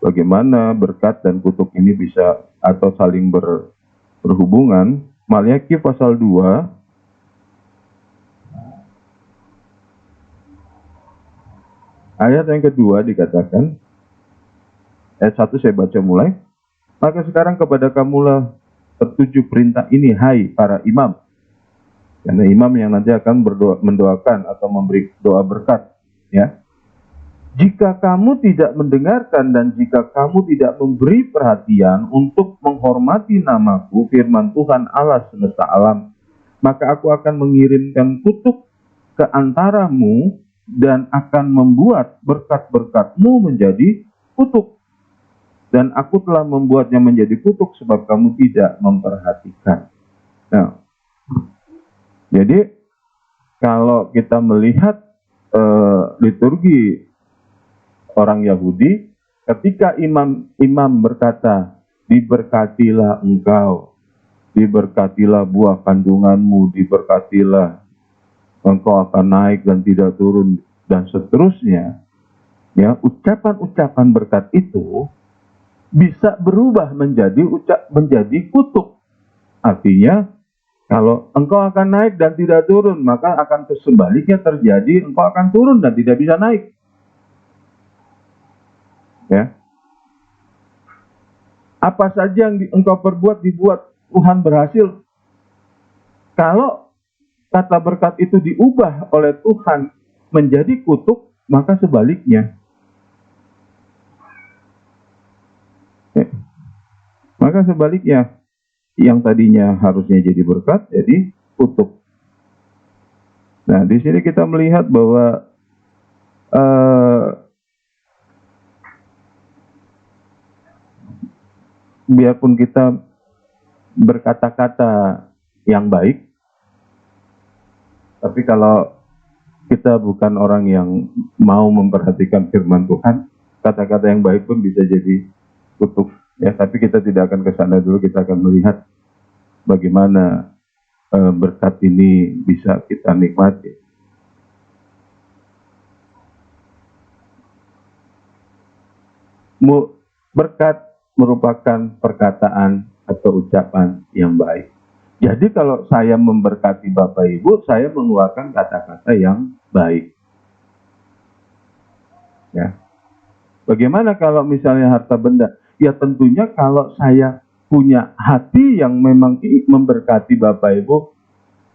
bagaimana berkat dan kutuk ini bisa atau saling berhubungan. Maliaki pasal 2 ayat yang kedua dikatakan, ayat 1 saya baca mulai. Maka sekarang kepada kamulah tertuju perintah ini, hai para imam. Karena imam yang nanti akan mendoakan atau memberi doa berkat. Ya. Jika kamu tidak mendengarkan dan jika kamu tidak memberi perhatian untuk menghormati namaku, firman Tuhan Allah semesta alam, maka aku akan mengirimkan kutuk ke antaramu dan akan membuat berkat-berkatmu menjadi kutuk. Dan aku telah membuatnya menjadi kutuk sebab kamu tidak memperhatikan. Nah, jadi kalau kita melihat liturgi orang Yahudi, ketika imam berkata, diberkatilah engkau, diberkatilah buah kandunganmu, diberkatilah engkau akan naik dan tidak turun, dan seterusnya, ya, ucapan-ucapan berkat itu bisa berubah menjadi kutuk. Artinya, kalau engkau akan naik dan tidak turun, maka akan sebaliknya terjadi, engkau akan turun dan tidak bisa naik. Ya. Apa saja yang engkau perbuat dibuat Tuhan berhasil. Kalau kata berkat itu diubah oleh Tuhan menjadi kutuk, maka sebaliknya. Ya. Maka sebaliknya, yang tadinya harusnya jadi berkat, jadi kutuk. Nah, di sini kita melihat bahwa biarpun kita berkata-kata yang baik, tapi kalau kita bukan orang yang mau memperhatikan firman Tuhan, kata-kata yang baik pun bisa jadi kutuk. Ya, tapi kita tidak akan ke sana dulu, kita akan melihat bagaimana berkat ini bisa kita nikmati. Berkat merupakan perkataan atau ucapan yang baik. Jadi kalau saya memberkati Bapak Ibu, saya mengeluarkan kata-kata yang baik. Ya. Bagaimana kalau misalnya harta benda? Ya tentunya kalau saya punya hati yang memang memberkati Bapak Ibu,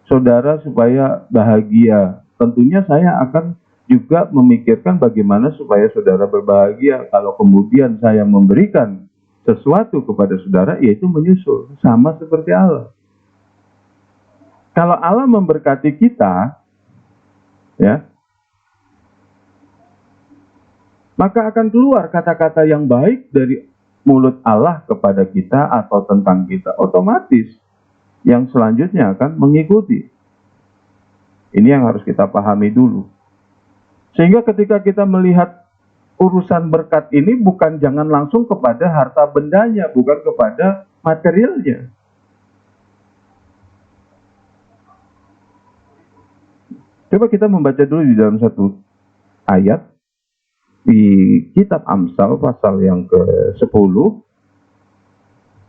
saudara supaya bahagia, tentunya saya akan juga memikirkan bagaimana supaya saudara berbahagia. Kalau kemudian saya memberikan sesuatu kepada saudara, yaitu menyusul, sama seperti Allah. Kalau Allah memberkati kita, ya, maka akan keluar kata-kata yang baik dari mulut Allah kepada kita atau tentang kita. Otomatis yang selanjutnya akan mengikuti. Ini yang harus kita pahami dulu. Sehingga ketika kita melihat urusan berkat ini, bukan jangan langsung kepada harta bendanya, bukan kepada materialnya. Coba kita membaca dulu di dalam satu ayat di kitab Amsal pasal yang ke-10.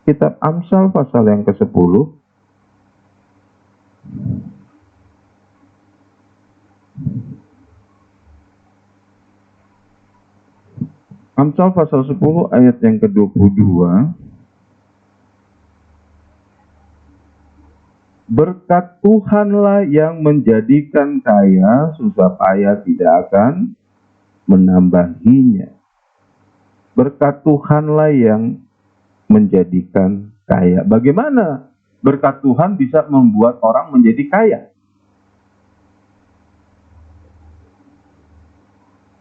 Kitab Amsal pasal yang ke-10. Amsal pasal 10 ayat yang ke-22. Berkat Tuhanlah yang menjadikan kaya, susah payah tidak akan menambahinya. Berkat Tuhanlah yang menjadikan kaya. Bagaimana berkat Tuhan bisa membuat orang menjadi kaya?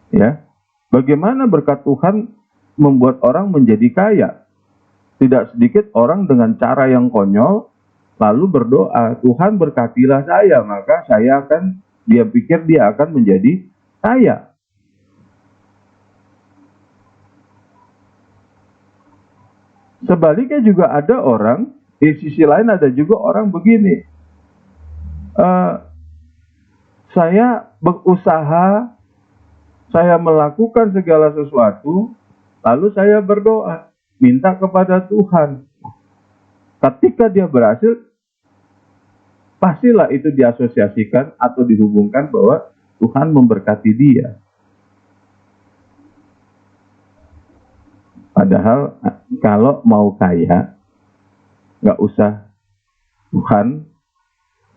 Ya, bagaimana berkat Tuhan membuat orang menjadi kaya? Tidak sedikit orang dengan cara yang konyol lalu berdoa, Tuhan berkatilah saya, maka dia pikir dia akan menjadi kaya. Sebaliknya juga ada orang, di sisi lain ada juga orang begini. Saya berusaha, saya melakukan segala sesuatu, lalu saya berdoa, minta kepada Tuhan. Ketika dia berhasil, pastilah itu diasosiasikan atau dihubungkan bahwa Tuhan memberkati dia. Padahal kalau mau kaya, nggak usah Tuhan,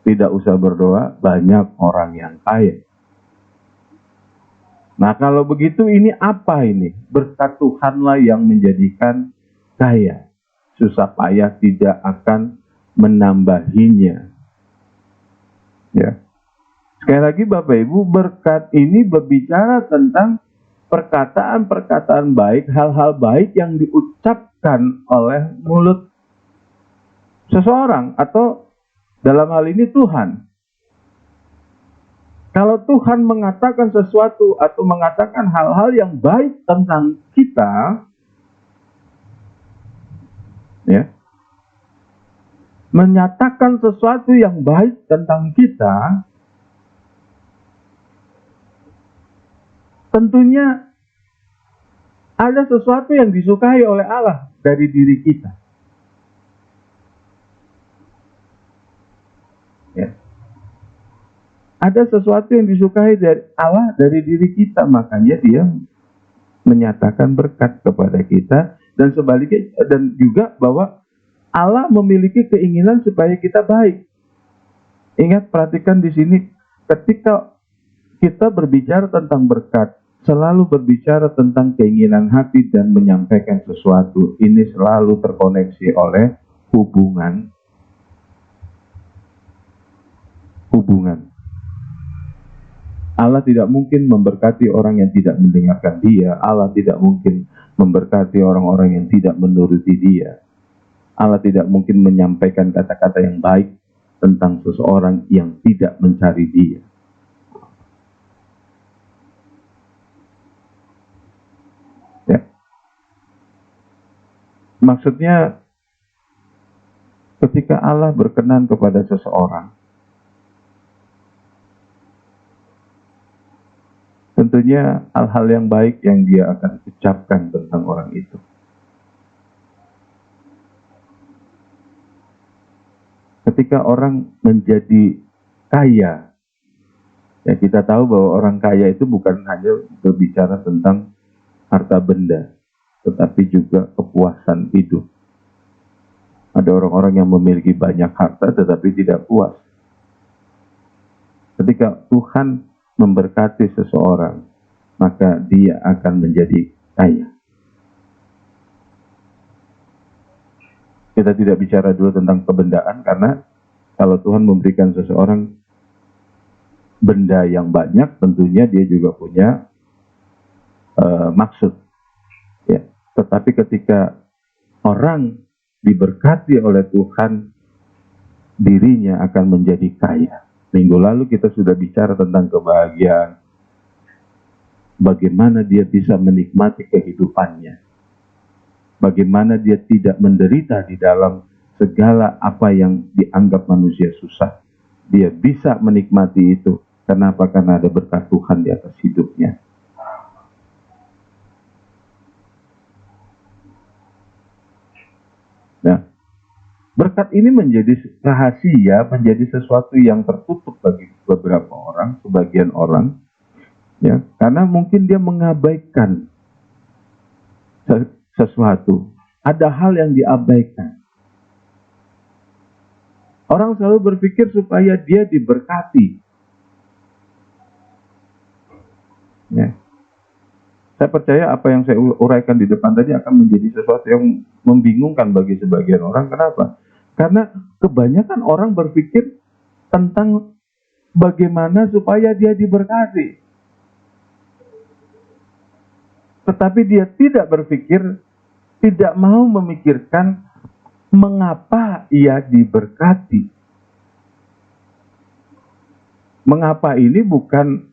tidak usah berdoa, banyak orang yang kaya. Nah kalau begitu ini apa ini? Berkat Tuhanlah yang menjadikan kaya. Susah payah tidak akan menambahinya. Ya. Sekali lagi Bapak Ibu, berkat ini berbicara tentang perkataan-perkataan baik, hal-hal baik yang diucapkan oleh mulut seseorang atau dalam hal ini Tuhan. Kalau Tuhan mengatakan sesuatu atau mengatakan hal-hal yang baik tentang kita, ya, menyatakan sesuatu yang baik tentang kita, tentunya ada sesuatu yang disukai oleh Allah dari diri kita. Ya. Ada sesuatu yang disukai dari Allah dari diri kita, makanya dia menyatakan berkat kepada kita, dan sebaliknya, dan juga bahwa Allah memiliki keinginan supaya kita baik. Ingat, perhatikan di sini, ketika kita berbicara tentang berkat, selalu berbicara tentang keinginan hati dan menyampaikan sesuatu. Ini selalu terkoneksi oleh hubungan. Allah tidak mungkin memberkati orang yang tidak mendengarkan dia. Allah tidak mungkin memberkati orang-orang yang tidak menuruti dia. Allah tidak mungkin menyampaikan kata-kata yang baik tentang seseorang yang tidak mencari dia. Ya. Maksudnya, ketika Allah berkenan kepada seseorang, tentunya hal-hal yang baik yang dia akan ucapkan tentang orang itu. Ketika orang menjadi kaya, ya kita tahu bahwa orang kaya itu bukan hanya berbicara tentang harta benda, tetapi juga kepuasan hidup. Ada orang-orang yang memiliki banyak harta tetapi tidak puas. Ketika Tuhan memberkati seseorang, maka dia akan menjadi kaya. Kita tidak bicara dulu tentang kebendaan, karena kalau Tuhan memberikan seseorang benda yang banyak, tentunya dia juga punya maksud. Ya. Tetapi ketika orang diberkati oleh Tuhan, dirinya akan menjadi kaya. Minggu lalu kita sudah bicara tentang kebahagiaan, bagaimana dia bisa menikmati kehidupannya, bagaimana dia tidak menderita di dalam segala apa yang dianggap manusia susah. Dia bisa menikmati itu. Kenapa? Karena ada berkat Tuhan di atas hidupnya. Nah, berkat ini menjadi rahasia, menjadi sesuatu yang tertutup bagi beberapa orang, sebagian orang, ya, karena mungkin dia mengabaikan sesuatu. Ada hal yang diabaikan. Orang selalu berpikir supaya dia diberkati. Ya. Saya percaya apa yang saya uraikan di depan tadi akan menjadi sesuatu yang membingungkan bagi sebagian orang. Kenapa? Karena kebanyakan orang berpikir tentang bagaimana supaya dia diberkati. Tetapi dia tidak berpikir, tidak mau memikirkan mengapa ia diberkati. Mengapa ini bukan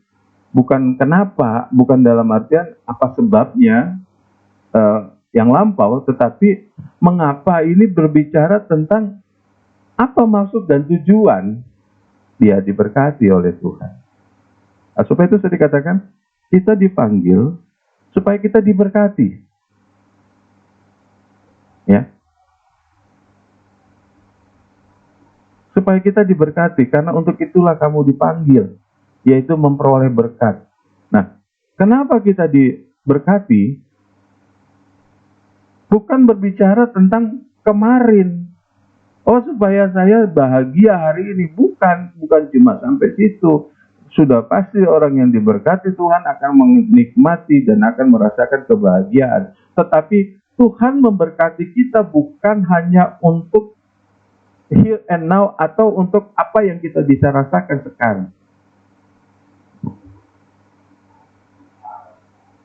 kenapa, bukan dalam artian apa sebabnya, yang lampau, tetapi mengapa ini berbicara tentang apa maksud dan tujuan dia diberkati oleh Tuhan. Nah, supaya itu saya dikatakan, kita dipanggil supaya kita diberkati. Ya. Supaya kita diberkati, karena untuk itulah kamu dipanggil, yaitu memperoleh berkat. Nah, kenapa kita diberkati? Bukan berbicara tentang kemarin. Oh, supaya saya bahagia hari ini. Bukan cuma sampai situ. Sudah pasti orang yang diberkati Tuhan akan menikmati dan akan merasakan kebahagiaan. Tetapi Tuhan memberkati kita bukan hanya untuk here and now atau untuk apa yang kita bisa rasakan sekarang.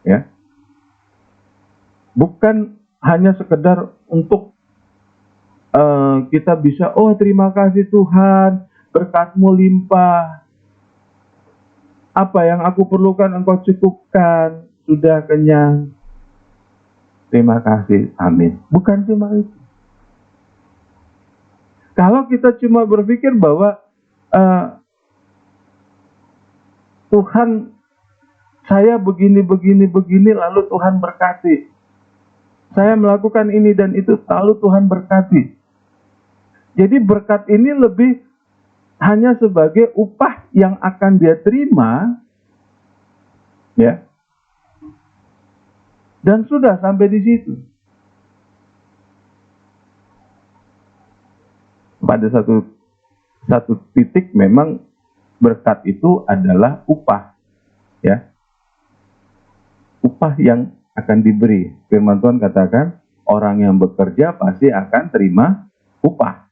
Ya. Bukan hanya sekedar untuk kita bisa, oh terima kasih Tuhan, berkat-Mu limpah. Apa yang aku perlukan Engkau cukupkan, sudah kenyang. Terima kasih, amin. Bukan cuma itu. Kalau kita cuma berpikir bahwa Tuhan, saya begini, lalu Tuhan berkati. Saya melakukan ini dan itu, lalu Tuhan berkati. Jadi berkat ini lebih hanya sebagai upah yang akan dia terima, ya. Dan sudah sampai di situ. Pada satu titik memang berkat itu adalah upah, ya. Upah yang akan diberi. Firman Tuhan katakan, orang yang bekerja pasti akan terima upah.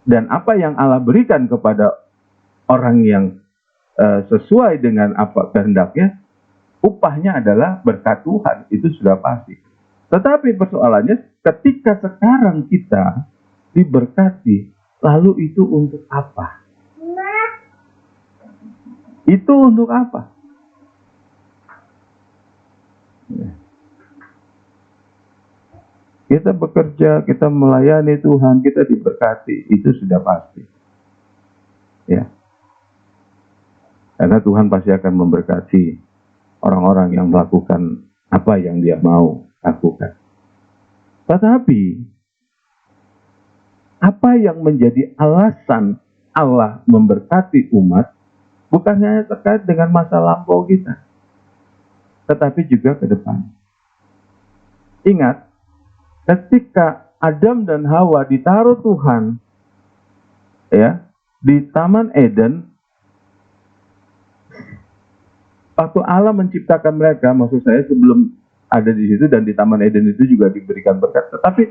Dan apa yang Allah berikan kepada orang yang sesuai dengan apa kehendaknya, upahnya adalah berkat Tuhan. Itu sudah pasti. Tetapi persoalannya, ketika sekarang kita diberkati, lalu itu untuk apa? Itu untuk apa? Kita bekerja, kita melayani Tuhan, kita diberkati, itu sudah pasti. Ya. Karena Tuhan pasti akan memberkati orang-orang yang melakukan apa yang dia mau lakukan. Tetapi, apa yang menjadi alasan Allah memberkati umat, bukan hanya terkait dengan masa lampau kita, tetapi juga ke depan. Ingat, ketika Adam dan Hawa ditaruh Tuhan, ya, di Taman Eden, waktu Allah menciptakan mereka, maksud saya sebelum ada di situ dan di Taman Eden itu juga diberikan berkat. Tetapi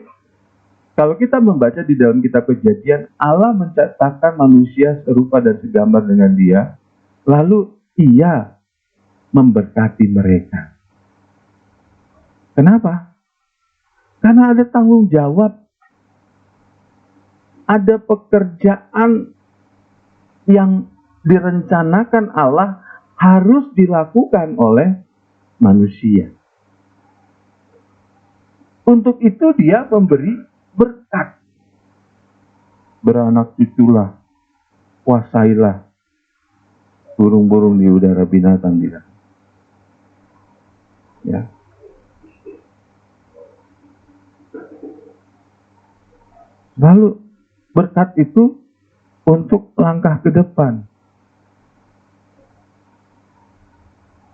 kalau kita membaca di dalam kitab Kejadian, Allah menciptakan manusia serupa dan segambar dengan Dia, lalu Ia memberkati mereka. Kenapa? Karena ada tanggung jawab, ada pekerjaan yang direncanakan Allah harus dilakukan oleh manusia. Untuk itu dia memberi berkat. Beranak cuculah, kuasailah burung-burung di udara, binatang di darat. Ya. Lalu berkat itu untuk langkah ke depan.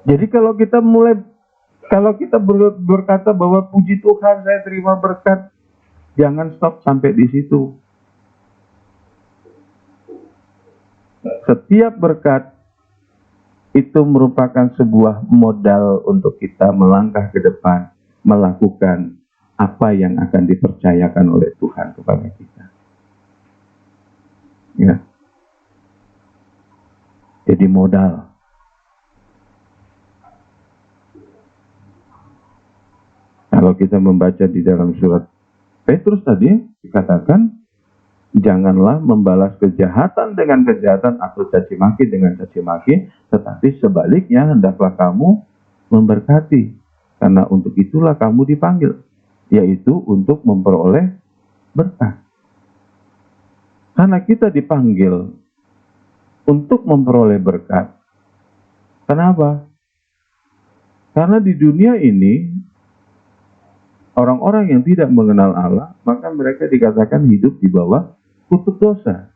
Jadi kalau kita berkata bahwa puji Tuhan saya terima berkat, jangan stop sampai di situ. Setiap berkat itu merupakan sebuah modal untuk kita melangkah ke depan, melakukan apa yang akan dipercayakan oleh Tuhan kepada kita. Ya. Jadi modal. Kalau kita membaca di dalam surat Petrus tadi, dikatakan, janganlah membalas kejahatan dengan kejahatan atau caci maki dengan caci maki, tetapi sebaliknya hendaklah kamu memberkati. Karena untuk itulah kamu dipanggil, yaitu untuk memperoleh berkat. Karena kita dipanggil untuk memperoleh berkat. Kenapa? Karena di dunia ini, orang-orang yang tidak mengenal Allah, maka mereka dikatakan hidup di bawah kutuk dosa.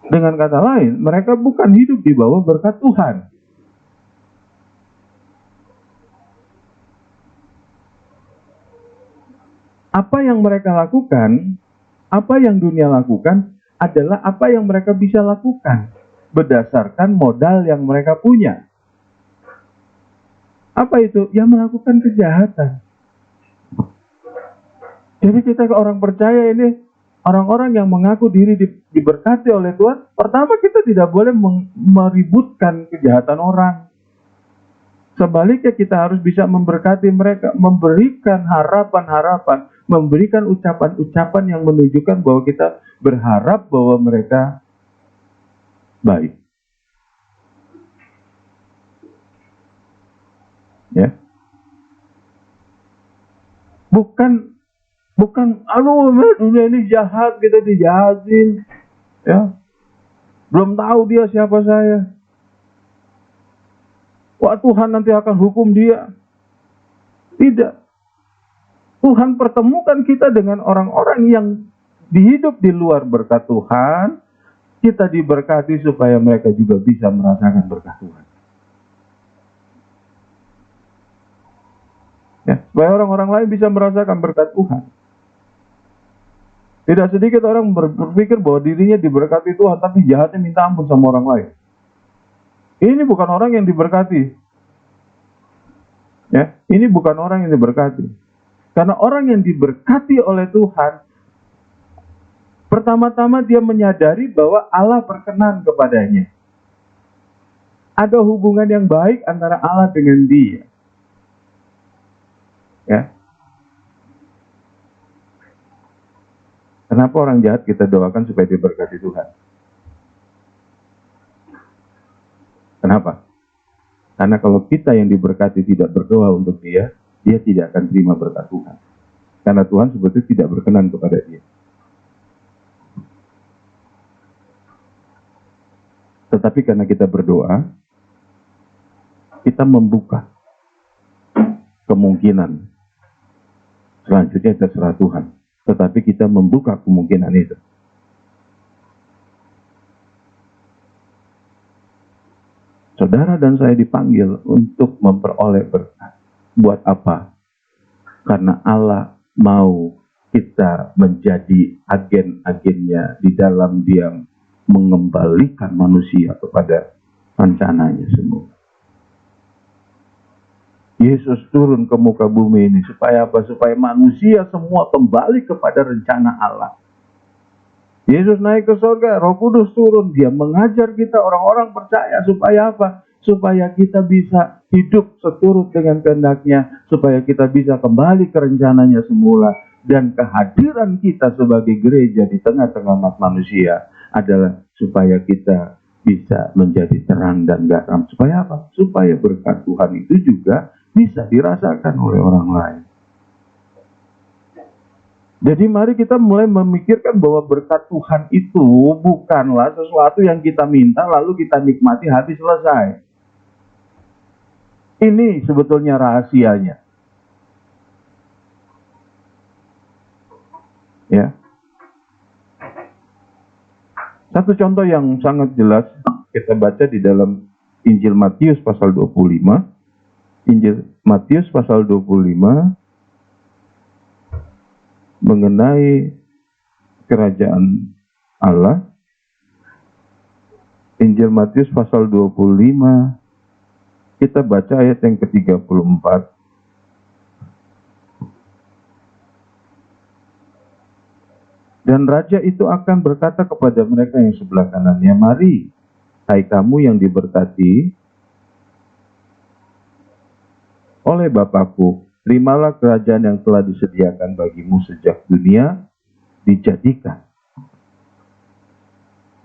Dengan kata lain, mereka bukan hidup di bawah berkat Tuhan. Apa yang mereka lakukan, apa yang dunia lakukan, adalah apa yang mereka bisa lakukan berdasarkan modal yang mereka punya. Apa itu? Ya, melakukan kejahatan. Jadi kita ke orang percaya ini, orang-orang yang mengaku diri diberkati oleh Tuhan, pertama kita tidak boleh meributkan kejahatan orang. Sebaliknya kita harus bisa memberkati mereka, memberikan harapan-harapan, memberikan ucapan-ucapan yang menunjukkan bahwa kita berharap bahwa mereka baik. Ya. Bukan aduh dunia ini jahat, kita dijahatin. Ya. Belum tahu dia siapa saya. Wah, Tuhan nanti akan hukum dia. Tidak. Tuhan pertemukan kita dengan orang-orang yang hidup di luar berkat Tuhan. Kita diberkati supaya mereka juga bisa merasakan berkat Tuhan. Ya, supaya orang-orang lain bisa merasakan berkat Tuhan. Tidak sedikit orang berpikir bahwa dirinya diberkati Tuhan, tapi jahatnya minta ampun sama orang lain. Ini bukan orang yang diberkati. Ya, ini bukan orang yang diberkati. Karena orang yang diberkati oleh Tuhan, pertama-tama dia menyadari bahwa Allah berkenan kepadanya. Ada hubungan yang baik antara Allah dengan dia. Ya. Kenapa orang jahat kita doakan supaya diberkati Tuhan? Kenapa? Karena kalau kita yang diberkati tidak berdoa untuk dia, dia tidak akan terima berkat Tuhan. Karena Tuhan sebetulnya tidak berkenan kepada dia. Tetapi karena kita berdoa, kita membuka kemungkinan. Selanjutnya terserah Tuhan. Tetapi kita membuka kemungkinan itu. Saudara dan saya dipanggil untuk memperoleh berkat. Buat apa? Karena Allah mau kita menjadi agen-agennya di dalam dia mengembalikan manusia kepada rencananya semua. Yesus turun ke muka bumi ini supaya apa? Supaya manusia semua kembali kepada rencana Allah. Yesus naik ke surga, Roh Kudus turun, dia mengajar kita orang-orang percaya supaya apa? Supaya kita bisa hidup seturut dengan kehendak-Nya, supaya kita bisa kembali ke rencananya semula, dan kehadiran kita sebagai gereja di tengah-tengah umat manusia adalah supaya kita bisa menjadi terang dan garam. Supaya apa? Supaya berkat Tuhan itu juga bisa dirasakan oleh orang lain. Jadi mari kita mulai memikirkan bahwa berkat Tuhan itu bukanlah sesuatu yang kita minta lalu kita nikmati habis selesai. Ini sebetulnya rahasianya. Ya. Satu contoh yang sangat jelas kita baca di dalam Injil Matius pasal 25. Injil Matius pasal 25 mengenai kerajaan Allah. Injil Matius pasal 25, kita baca ayat yang ke-34. Dan raja itu akan berkata kepada mereka yang sebelah kanannya, "Mari, hai kamu yang diberkati oleh Bapakku, terimalah kerajaan yang telah disediakan bagimu sejak dunia dijadikan."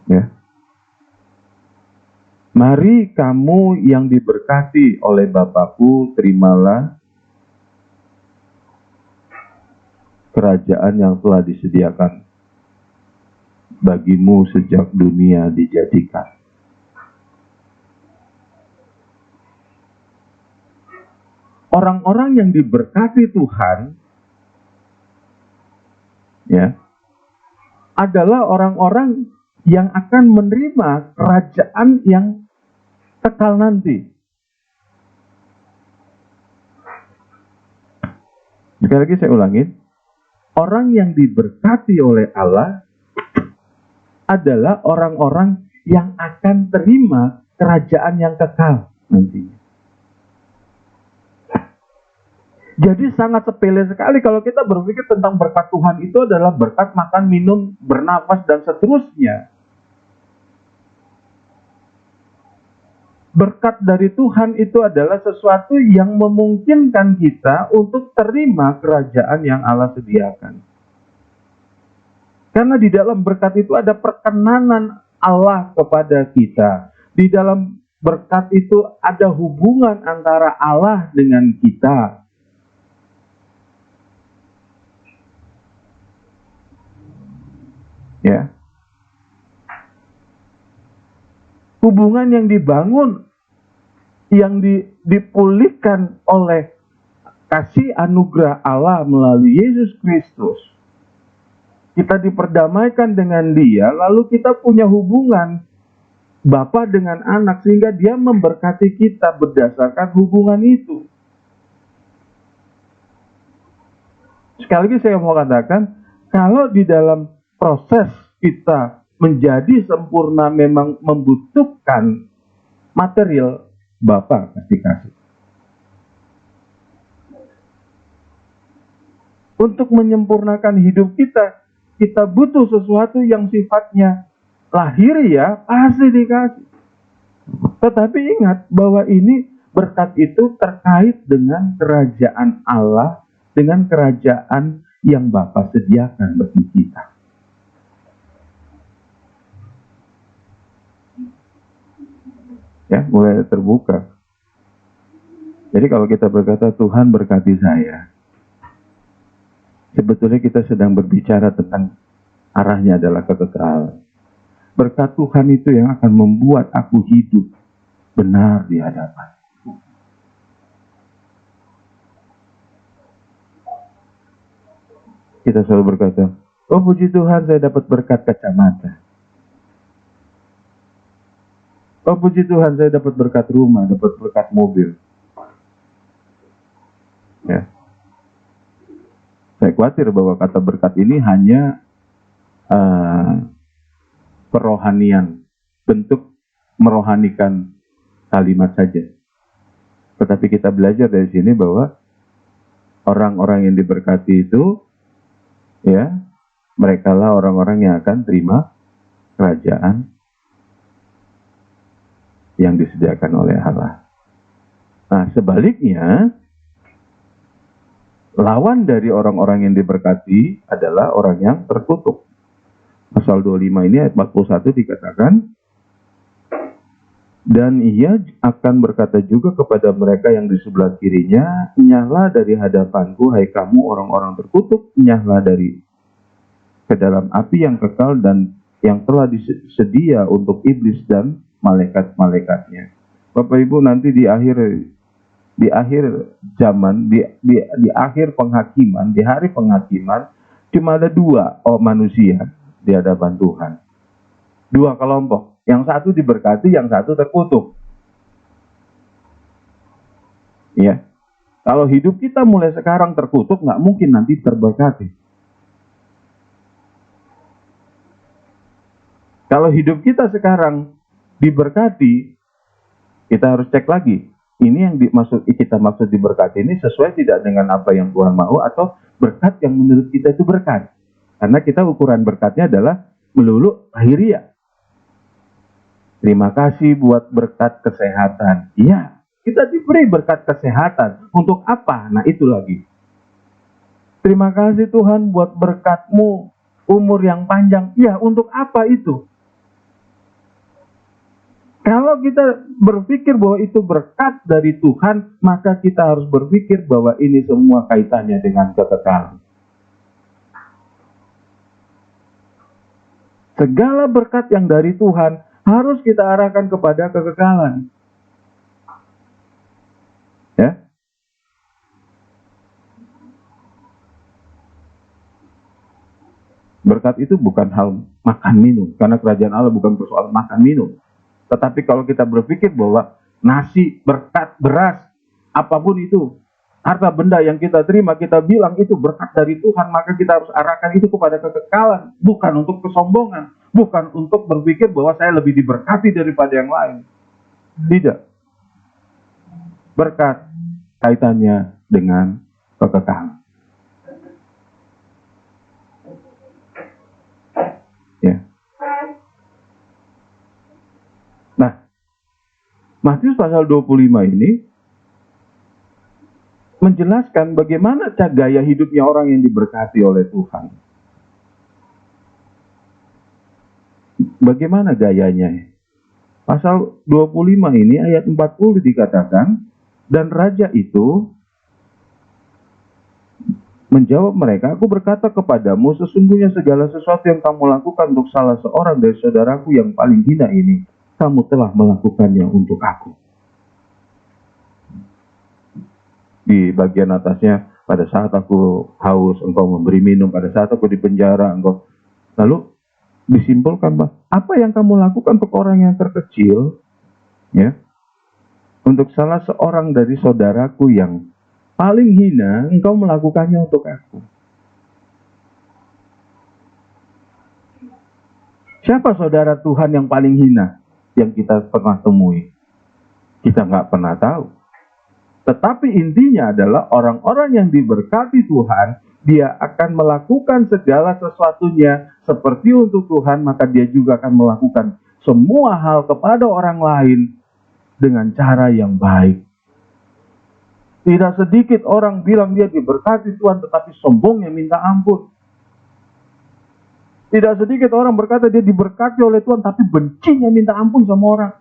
Ya. Mari kamu yang diberkati oleh Bapakku, terimalah kerajaan yang telah disediakan bagimu sejak dunia dijadikan. Orang-orang yang diberkati Tuhan, ya, adalah orang-orang yang akan menerima kerajaan yang kekal nanti. Sekali lagi saya ulangin, orang yang diberkati oleh Allah adalah orang-orang yang akan terima kerajaan yang kekal nantinya. Jadi sangat sepele sekali kalau kita berpikir tentang berkat Tuhan itu adalah berkat makan, minum, bernafas, dan seterusnya. Berkat dari Tuhan itu adalah sesuatu yang memungkinkan kita untuk terima kerajaan yang Allah sediakan. Karena di dalam berkat itu ada perkenanan Allah kepada kita. Di dalam berkat itu ada hubungan antara Allah dengan kita. Ya. Hubungan yang dibangun, yang dipulihkan oleh kasih anugerah Allah melalui Yesus Kristus. Kita diperdamaikan dengan Dia, lalu kita punya hubungan Bapa dengan anak, sehingga Dia memberkati kita berdasarkan hubungan itu. Sekali lagi saya mau katakan, kalau di dalam proses kita menjadi sempurna memang membutuhkan material, Bapa pasti kasih. Untuk menyempurnakan hidup kita, kita butuh sesuatu yang sifatnya lahiriah, pasti dikasih. Tetapi ingat bahwa ini berkat itu terkait dengan kerajaan Allah, dengan kerajaan yang Bapa sediakan bagi kita. Ya, mulai terbuka. Jadi kalau kita berkata Tuhan berkati saya, sebetulnya kita sedang berbicara tentang arahnya adalah kekekalan. Berkat Tuhan itu yang akan membuat aku hidup benar di hadapan. Kita selalu berkata, oh puji Tuhan saya dapat berkat kacamata. Oh puji Tuhan saya dapat berkat rumah, dapat berkat mobil. Ya. Saya khawatir bahwa kata berkat ini hanya perohanian, bentuk merohanikan kalimat saja. Tetapi kita belajar dari sini bahwa orang-orang yang diberkati itu, ya, merekalah orang-orang yang akan terima kerajaan yang disediakan oleh Allah. Nah, sebaliknya, lawan dari orang-orang yang diberkati adalah orang yang terkutuk. Pasal 25 ini ayat 41 dikatakan, dan ia akan berkata juga kepada mereka yang di sebelah kirinya, enyahlah dari hadapanku, hai kamu orang-orang terkutuk, enyahlah dari ke dalam api yang kekal dan yang telah disedia untuk iblis dan malaikat-malaikatnya. Bapak Ibu, nanti di akhir zaman, di akhir penghakiman, di hari penghakiman, cuma ada dua manusia di hadapan Tuhan. Dua kelompok. Yang satu diberkati, yang satu terkutuk. Ya. Kalau hidup kita mulai sekarang terkutuk, nggak mungkin nanti terberkati. Kalau hidup kita sekarang diberkati, kita harus cek lagi. Ini yang kita maksud diberkati ini sesuai tidak dengan apa yang Tuhan mau, atau berkat yang menurut kita itu berkat. Karena kita ukuran berkatnya adalah melulu lahiriah. Terima kasih buat berkat kesehatan. Iya, kita diberi berkat kesehatan. Untuk apa? Nah itu lagi. Terima kasih Tuhan buat berkat-Mu umur yang panjang. Iya, untuk apa itu? Kalau kita berpikir bahwa itu berkat dari Tuhan, maka kita harus berpikir bahwa ini semua kaitannya dengan kekekalan. Segala berkat yang dari Tuhan harus kita arahkan kepada kekekalan. Ya. Berkat itu bukan hal makan minum, karena kerajaan Allah bukan persoalan makan minum. Tetapi kalau kita berpikir bahwa nasi, berkat, beras, apapun itu, harta benda yang kita terima, kita bilang itu berkat dari Tuhan, maka kita harus arahkan itu kepada kekekalan, bukan untuk kesombongan, bukan untuk berpikir bahwa saya lebih diberkati daripada yang lain. Tidak. Berkat kaitannya dengan kekekalan. Ya. Nah, Matius pasal 25 ini menjelaskan bagaimana gaya hidupnya orang yang diberkati oleh Tuhan. Bagaimana gayanya? Pasal 25 ini ayat 40 dikatakan, dan raja itu menjawab mereka, aku berkata kepadamu, sesungguhnya segala sesuatu yang kamu lakukan untuk salah seorang dari saudaraku yang paling hina ini, kamu telah melakukannya untuk aku. Di bagian atasnya, pada saat aku haus, engkau memberi minum, pada saat aku di penjara, engkau. Lalu disimpulkan, apa yang kamu lakukan untuk orang yang terkecil, ya, untuk salah seorang dari saudaraku yang paling hina, engkau melakukannya untuk aku. Siapa saudara Tuhan yang paling hina yang kita pernah temui? Kita nggak pernah tahu. Tetapi intinya adalah orang-orang yang diberkati Tuhan, dia akan melakukan segala sesuatunya seperti untuk Tuhan, maka dia juga akan melakukan semua hal kepada orang lain dengan cara yang baik. Tidak sedikit orang bilang dia diberkati Tuhan, tetapi sombongnya minta ampun. Tidak sedikit orang berkata dia diberkati oleh Tuhan, tapi bencinya minta ampun sama orang.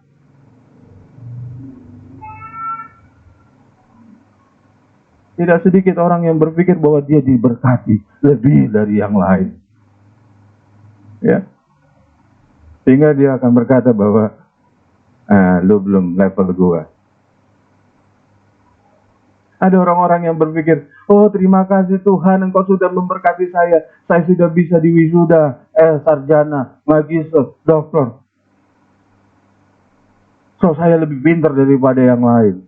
Tidak sedikit orang yang berpikir bahwa dia diberkati lebih dari yang lain. Ya. Sehingga dia akan berkata bahwa lu belum level gua. Ada orang-orang yang berpikir, oh terima kasih Tuhan, engkau sudah memberkati saya sudah bisa diwisuda, sarjana, magister, doktor. So saya lebih pintar daripada yang lain.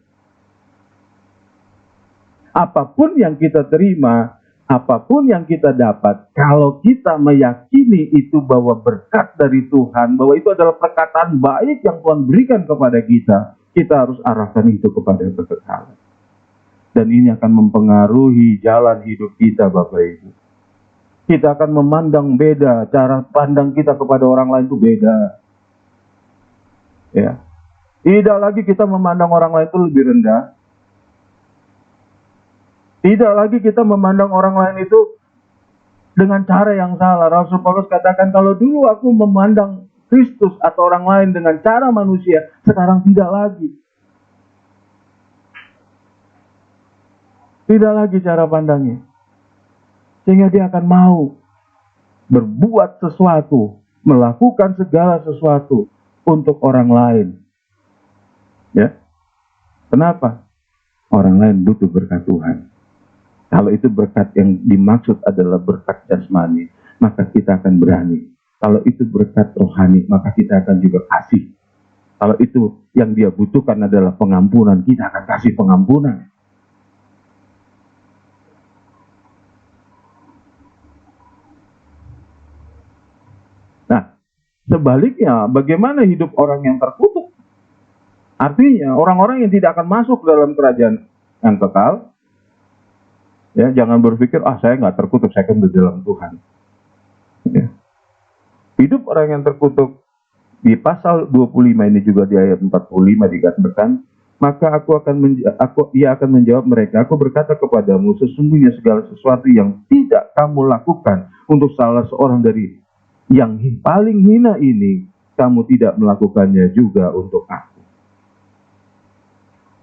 Apapun yang kita terima, apapun yang kita dapat, kalau kita meyakini itu bahwa berkat dari Tuhan, bahwa itu adalah perkataan baik yang Tuhan berikan kepada kita harus arahkan itu kepada kekekalan. Dan ini akan mempengaruhi jalan hidup kita, Bapak Ibu. Kita akan memandang beda, cara pandang kita kepada orang lain itu beda. Ya. Tidak lagi kita memandang orang lain itu lebih rendah. Tidak lagi kita memandang orang lain itu dengan cara yang salah. Rasul Paulus katakan, kalau dulu aku memandang Kristus atau orang lain dengan cara manusia, sekarang tidak lagi. Tidak lagi cara pandangnya. Sehingga dia akan mau berbuat sesuatu, melakukan segala sesuatu untuk orang lain. Ya. Kenapa? Orang lain butuh berkat Tuhan. Kalau itu berkat yang dimaksud adalah berkat jasmani, maka kita akan berani. Kalau itu berkat rohani, maka kita akan juga kasih. Kalau itu yang dia butuhkan adalah pengampunan, kita akan kasih pengampunan. Sebaliknya, bagaimana hidup orang yang terkutuk? Artinya, orang-orang yang tidak akan masuk dalam kerajaan yang kekal, ya, jangan berpikir, saya nggak terkutuk, saya kan di dalam Tuhan. Ya. Hidup orang yang terkutuk, di pasal 25 ini juga di ayat 45 dikatakan, maka ia akan menjawab mereka, aku berkata kepadamu, sesungguhnya segala sesuatu yang tidak kamu lakukan untuk salah seorang dari yang paling hina ini, kamu tidak melakukannya juga untuk aku.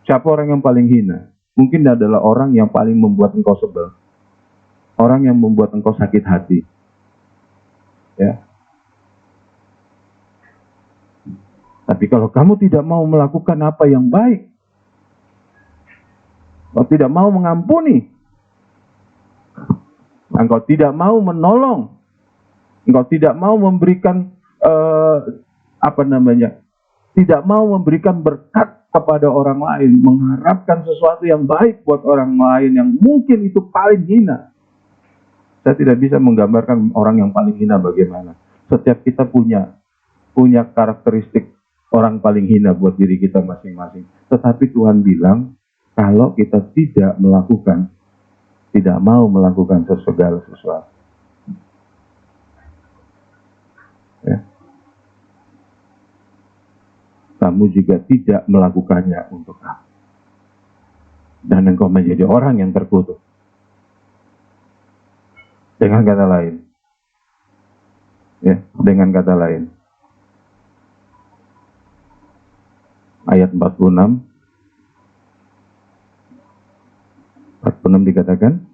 Siapa orang yang paling hina? Mungkin adalah orang yang paling membuat engkau sebel. Orang yang membuat engkau sakit hati. Ya. Tapi kalau kamu tidak mau melakukan apa yang baik, engkau tidak mau mengampuni, engkau tidak mau menolong, engkau tidak mau memberikan tidak mau memberikan berkat kepada orang lain, mengharapkan sesuatu yang baik buat orang lain yang mungkin itu paling hina. Saya tidak bisa menggambarkan orang yang paling hina bagaimana. Setiap kita punya karakteristik orang paling hina buat diri kita masing-masing. Tetapi Tuhan bilang, kalau kita tidak mau melakukan segala sesuatu. Ya. Kamu juga tidak melakukannya untuk aku. Dan engkau menjadi orang yang terkutuk. Dengan kata lain, ayat 46 dikatakan,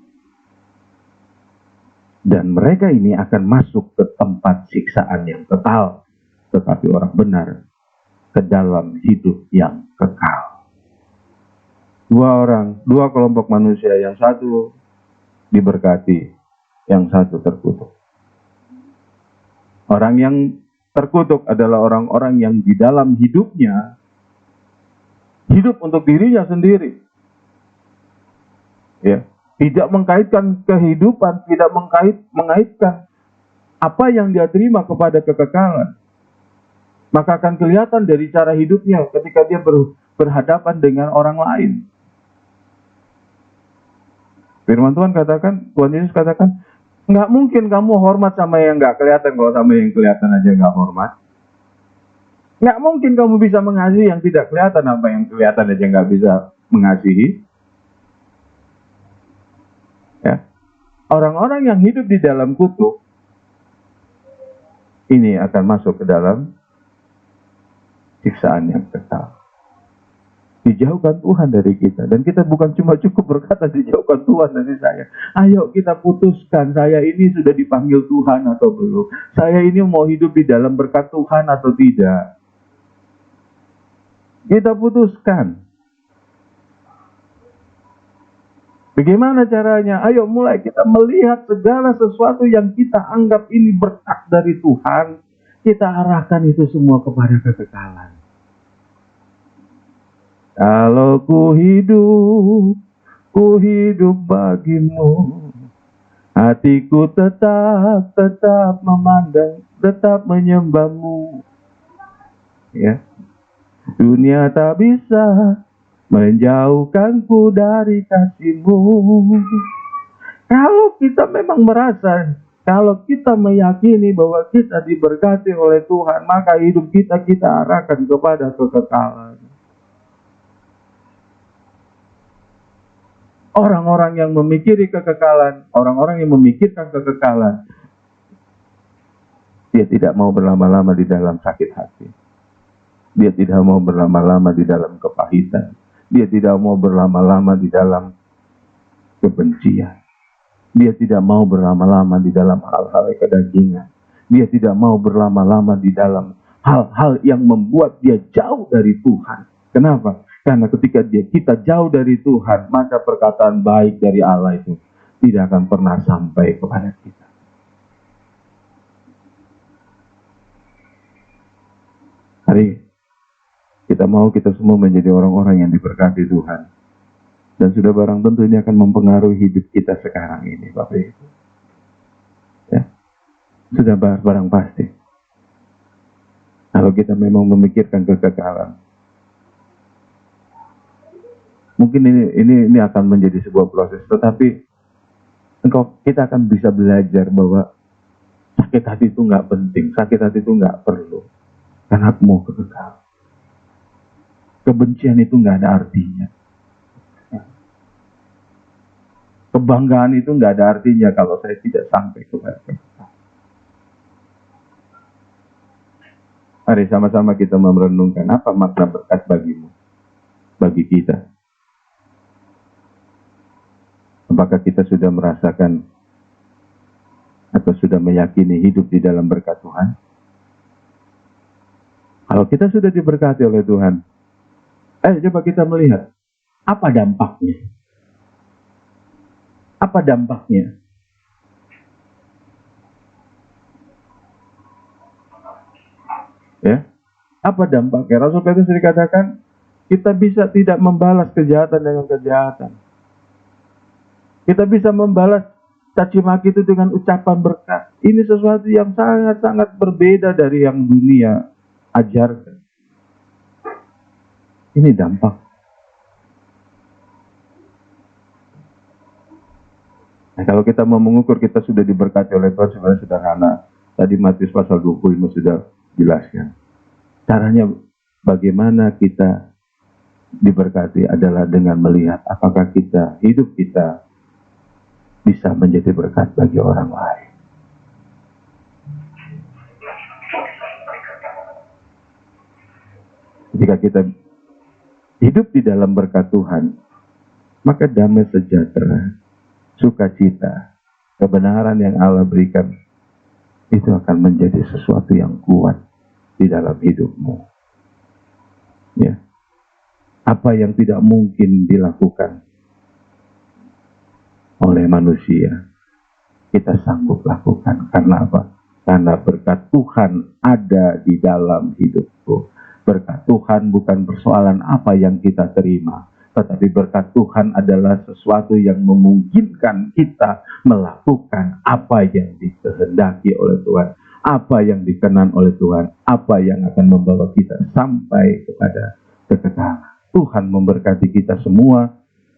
dan mereka ini akan masuk ke tempat siksaan yang kekal, tetapi orang benar ke dalam hidup yang kekal. Dua kelompok manusia, yang satu diberkati, yang satu terkutuk. Orang yang terkutuk adalah orang-orang yang di dalam hidupnya hidup untuk dirinya sendiri. Ya, tidak mengkaitkan kehidupan, tidak mengaitkan apa yang dia terima kepada kekekalan. Maka akan kelihatan dari cara hidupnya ketika dia berhadapan dengan orang lain. Firman Tuhan Yesus katakan, nggak mungkin kamu hormat sama yang nggak kelihatan, kalau sama yang kelihatan aja nggak hormat. Nggak mungkin kamu bisa mengasihi yang tidak kelihatan, apa yang kelihatan aja nggak bisa mengasihi. Ya. Orang-orang yang hidup di dalam kutuk, ini akan masuk ke dalam siksaan yang kekal. Dijauhkan Tuhan dari kita. Dan kita bukan cuma cukup berkata dijauhkan Tuhan dari saya. Ayo kita putuskan, saya ini sudah dipanggil Tuhan atau belum. Saya ini mau hidup di dalam berkat Tuhan atau tidak. Kita putuskan. Bagaimana caranya? Ayo mulai kita melihat segala sesuatu yang kita anggap ini berkat dari Tuhan. Kita arahkan itu semua kepada kekekalan. Kalau ku hidup bagimu, hatiku tetap memandang, tetap menyembahmu. Ya, dunia tak bisa menjauhkanku dari kasihmu. Kalau kita memang merasa, kalau kita meyakini bahwa kita diberkati oleh Tuhan, maka hidup kita arahkan kepada kekekalan. Orang-orang yang memikirkan kekekalan, dia tidak mau berlama-lama di dalam sakit hati. Dia tidak mau berlama-lama di dalam kepahitan. Dia tidak mau berlama-lama di dalam kebencian. Dia tidak mau berlama-lama di dalam hal-hal kedagingan. Dia tidak mau berlama-lama di dalam hal-hal yang membuat dia jauh dari Tuhan. Kenapa? Karena ketika kita jauh dari Tuhan, maka perkataan baik dari Allah itu tidak akan pernah sampai kepada kita. Hari kita semua menjadi orang-orang yang diberkati Tuhan. Dan sudah barang tentu ini akan mempengaruhi hidup kita sekarang ini, Bapak Ibu. Ya, sudah barang pasti. Kalau kita memang memikirkan kekekalan, mungkin ini akan menjadi sebuah proses, tetapi kita akan bisa belajar bahwa sakit hati itu nggak penting, sakit hati itu nggak perlu, karena aku mau kekal. Kebencian itu nggak ada artinya. Kebanggaan itu nggak ada artinya kalau saya tidak sampai kepada kekal. Mari sama-sama kita merenungkan apa makna berkat bagimu, bagi kita. Apakah kita sudah merasakan atau sudah meyakini hidup di dalam berkat Tuhan? Kalau kita sudah diberkati oleh Tuhan, coba kita melihat apa dampaknya. Apa dampaknya? Ya, apa dampaknya? Rasul Petrus dikatakan kita bisa tidak membalas kejahatan dengan kejahatan. Kita bisa membalas caci maki itu dengan ucapan berkat. Ini sesuatu yang sangat-sangat berbeda dari yang dunia ajarkan. Ini dampak. Nah, kalau kita mau mengukur kita sudah diberkati oleh Tuhan, sebenarnya sederhana. Tadi Matius pasal 25 sudah jelaskan. Caranya bagaimana kita diberkati adalah dengan melihat apakah hidup kita bisa menjadi berkat bagi orang lain. Jika kita hidup di dalam berkat Tuhan, maka damai sejahtera, sukacita, kebenaran yang Allah berikan, itu akan menjadi sesuatu yang kuat di dalam hidupmu. Ya. Apa yang tidak mungkin dilakukan oleh manusia, kita sanggup lakukan. Karena apa? Karena berkat Tuhan ada di dalam hidupku. Berkat Tuhan bukan persoalan apa yang kita terima, tetapi berkat Tuhan adalah sesuatu yang memungkinkan kita melakukan apa yang dikehendaki oleh Tuhan, apa yang dikenan oleh Tuhan, apa yang akan membawa kita sampai kepada kekekalan. Tuhan memberkati kita semua,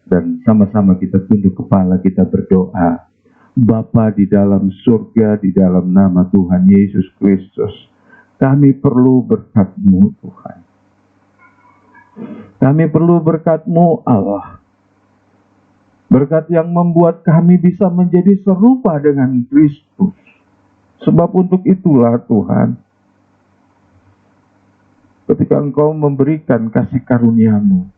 dan sama-sama kita tunduk kepala, kita berdoa. Bapa di dalam surga, di dalam nama Tuhan Yesus Kristus, kami perlu berkat-Mu Tuhan. Kami perlu berkat-Mu Allah. Berkat yang membuat kami bisa menjadi serupa dengan Kristus. Sebab untuk itulah Tuhan, ketika Engkau memberikan kasih karunia-Mu,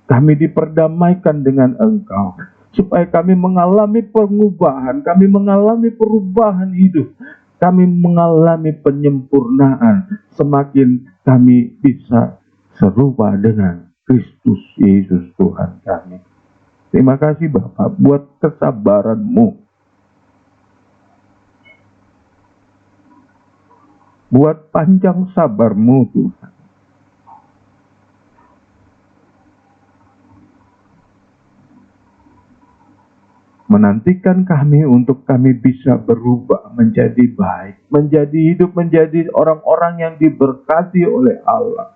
kami diperdamaikan dengan Engkau, supaya kami mengalami pengubahan, kami mengalami perubahan hidup, kami mengalami penyempurnaan, semakin kami bisa serupa dengan Kristus Yesus Tuhan kami. Terima kasih Bapak buat kesabaran-Mu, buat panjang sabar-Mu Tuhan. Menantikan kami untuk kami bisa berubah menjadi baik, menjadi hidup, menjadi orang-orang yang diberkati oleh Allah.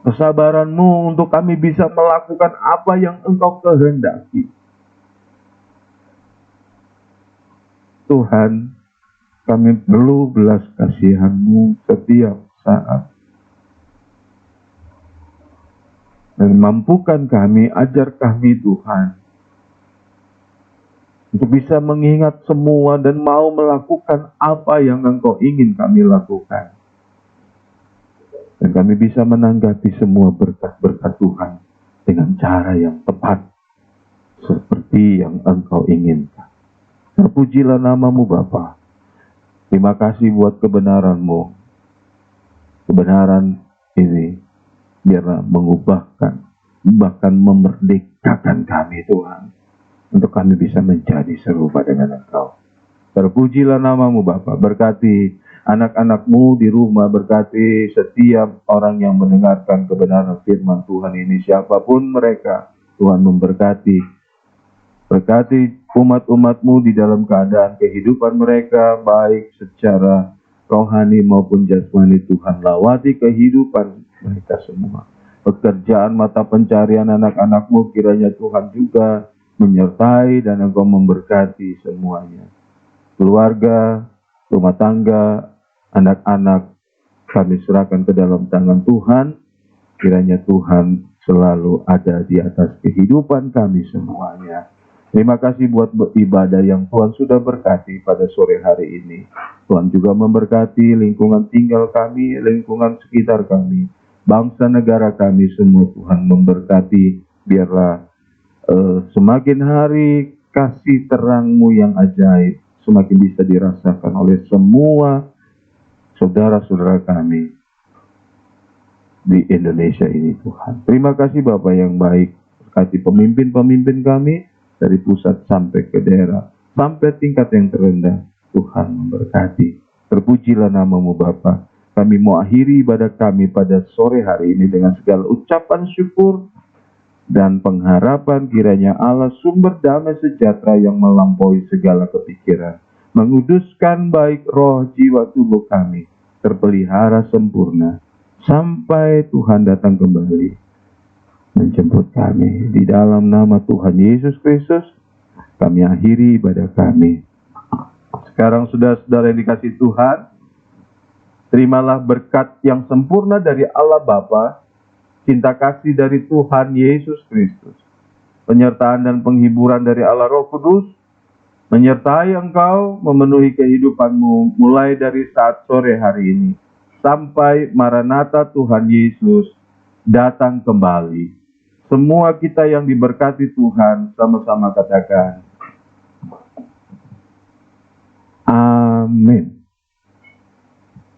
Kesabaran-Mu untuk kami bisa melakukan apa yang Engkau kehendaki. Tuhan, kami perlu belas kasihan-Mu setiap saat. Dan mampukan kami, ajar kami Tuhan, untuk bisa mengingat semua dan mau melakukan apa yang Engkau ingin kami lakukan. Dan kami bisa menanggapi semua berkat-berkat Tuhan dengan cara yang tepat, seperti yang Engkau inginkan. Terpujilah nama-Mu Bapa. Terima kasih buat kebenaran-Mu. Kebenaran ini biarlah mengubahkan, bahkan memerdekakan kami Tuhan, untuk kami bisa menjadi serupa dengan Engkau. Terpujilah nama-Mu Bapa. Berkati anak-anak-Mu di rumah, berkati setiap orang yang mendengarkan kebenaran firman Tuhan ini, siapapun mereka, Tuhan memberkati. Berkati umat-umat-Mu di dalam keadaan kehidupan mereka, baik secara rohani maupun jasmani. Tuhan lawati kehidupan mereka semua. Pekerjaan mata pencarian anak-anak-Mu kiranya Tuhan juga menyertai dan Engkau memberkati semuanya. Keluarga, rumah tangga, anak-anak, kami serahkan ke dalam tangan Tuhan. Kiranya Tuhan selalu ada di atas kehidupan kami semuanya. Terima kasih buat ibadah yang Tuhan sudah berkati pada sore hari ini. Tuhan juga memberkati lingkungan tinggal kami, lingkungan sekitar kami, bangsa negara kami semua. Tuhan memberkati, biarlah semakin hari kasih terang-Mu yang ajaib semakin bisa dirasakan oleh semua saudara-saudara kami di Indonesia ini, Tuhan. Terima kasih Bapak yang baik, berkati pemimpin-pemimpin kami dari pusat sampai ke daerah, sampai tingkat yang terendah. Tuhan memberkati. Terpujilah nama-Mu Bapa. Kami mau akhiri ibadah kami pada sore hari ini dengan segala ucapan syukur dan pengharapan kiranya Allah sumber damai sejahtera yang melampaui segala kepikiran, menguduskan baik roh, jiwa, tubuh kami, terpelihara sempurna, sampai Tuhan datang kembali menjemput kami. Di dalam nama Tuhan Yesus Kristus, kami akhiri ibadah kami. Sekarang saudara-saudara yang dikasihi Tuhan, terimalah berkat yang sempurna dari Allah Bapa, cinta kasih dari Tuhan Yesus Kristus, penyertaan dan penghiburan dari Allah Roh Kudus, menyertai engkau memenuhi kehidupanmu mulai dari saat sore hari ini, sampai Maranatha Tuhan Yesus datang kembali. Semua kita yang diberkati Tuhan, sama-sama katakan, Amin.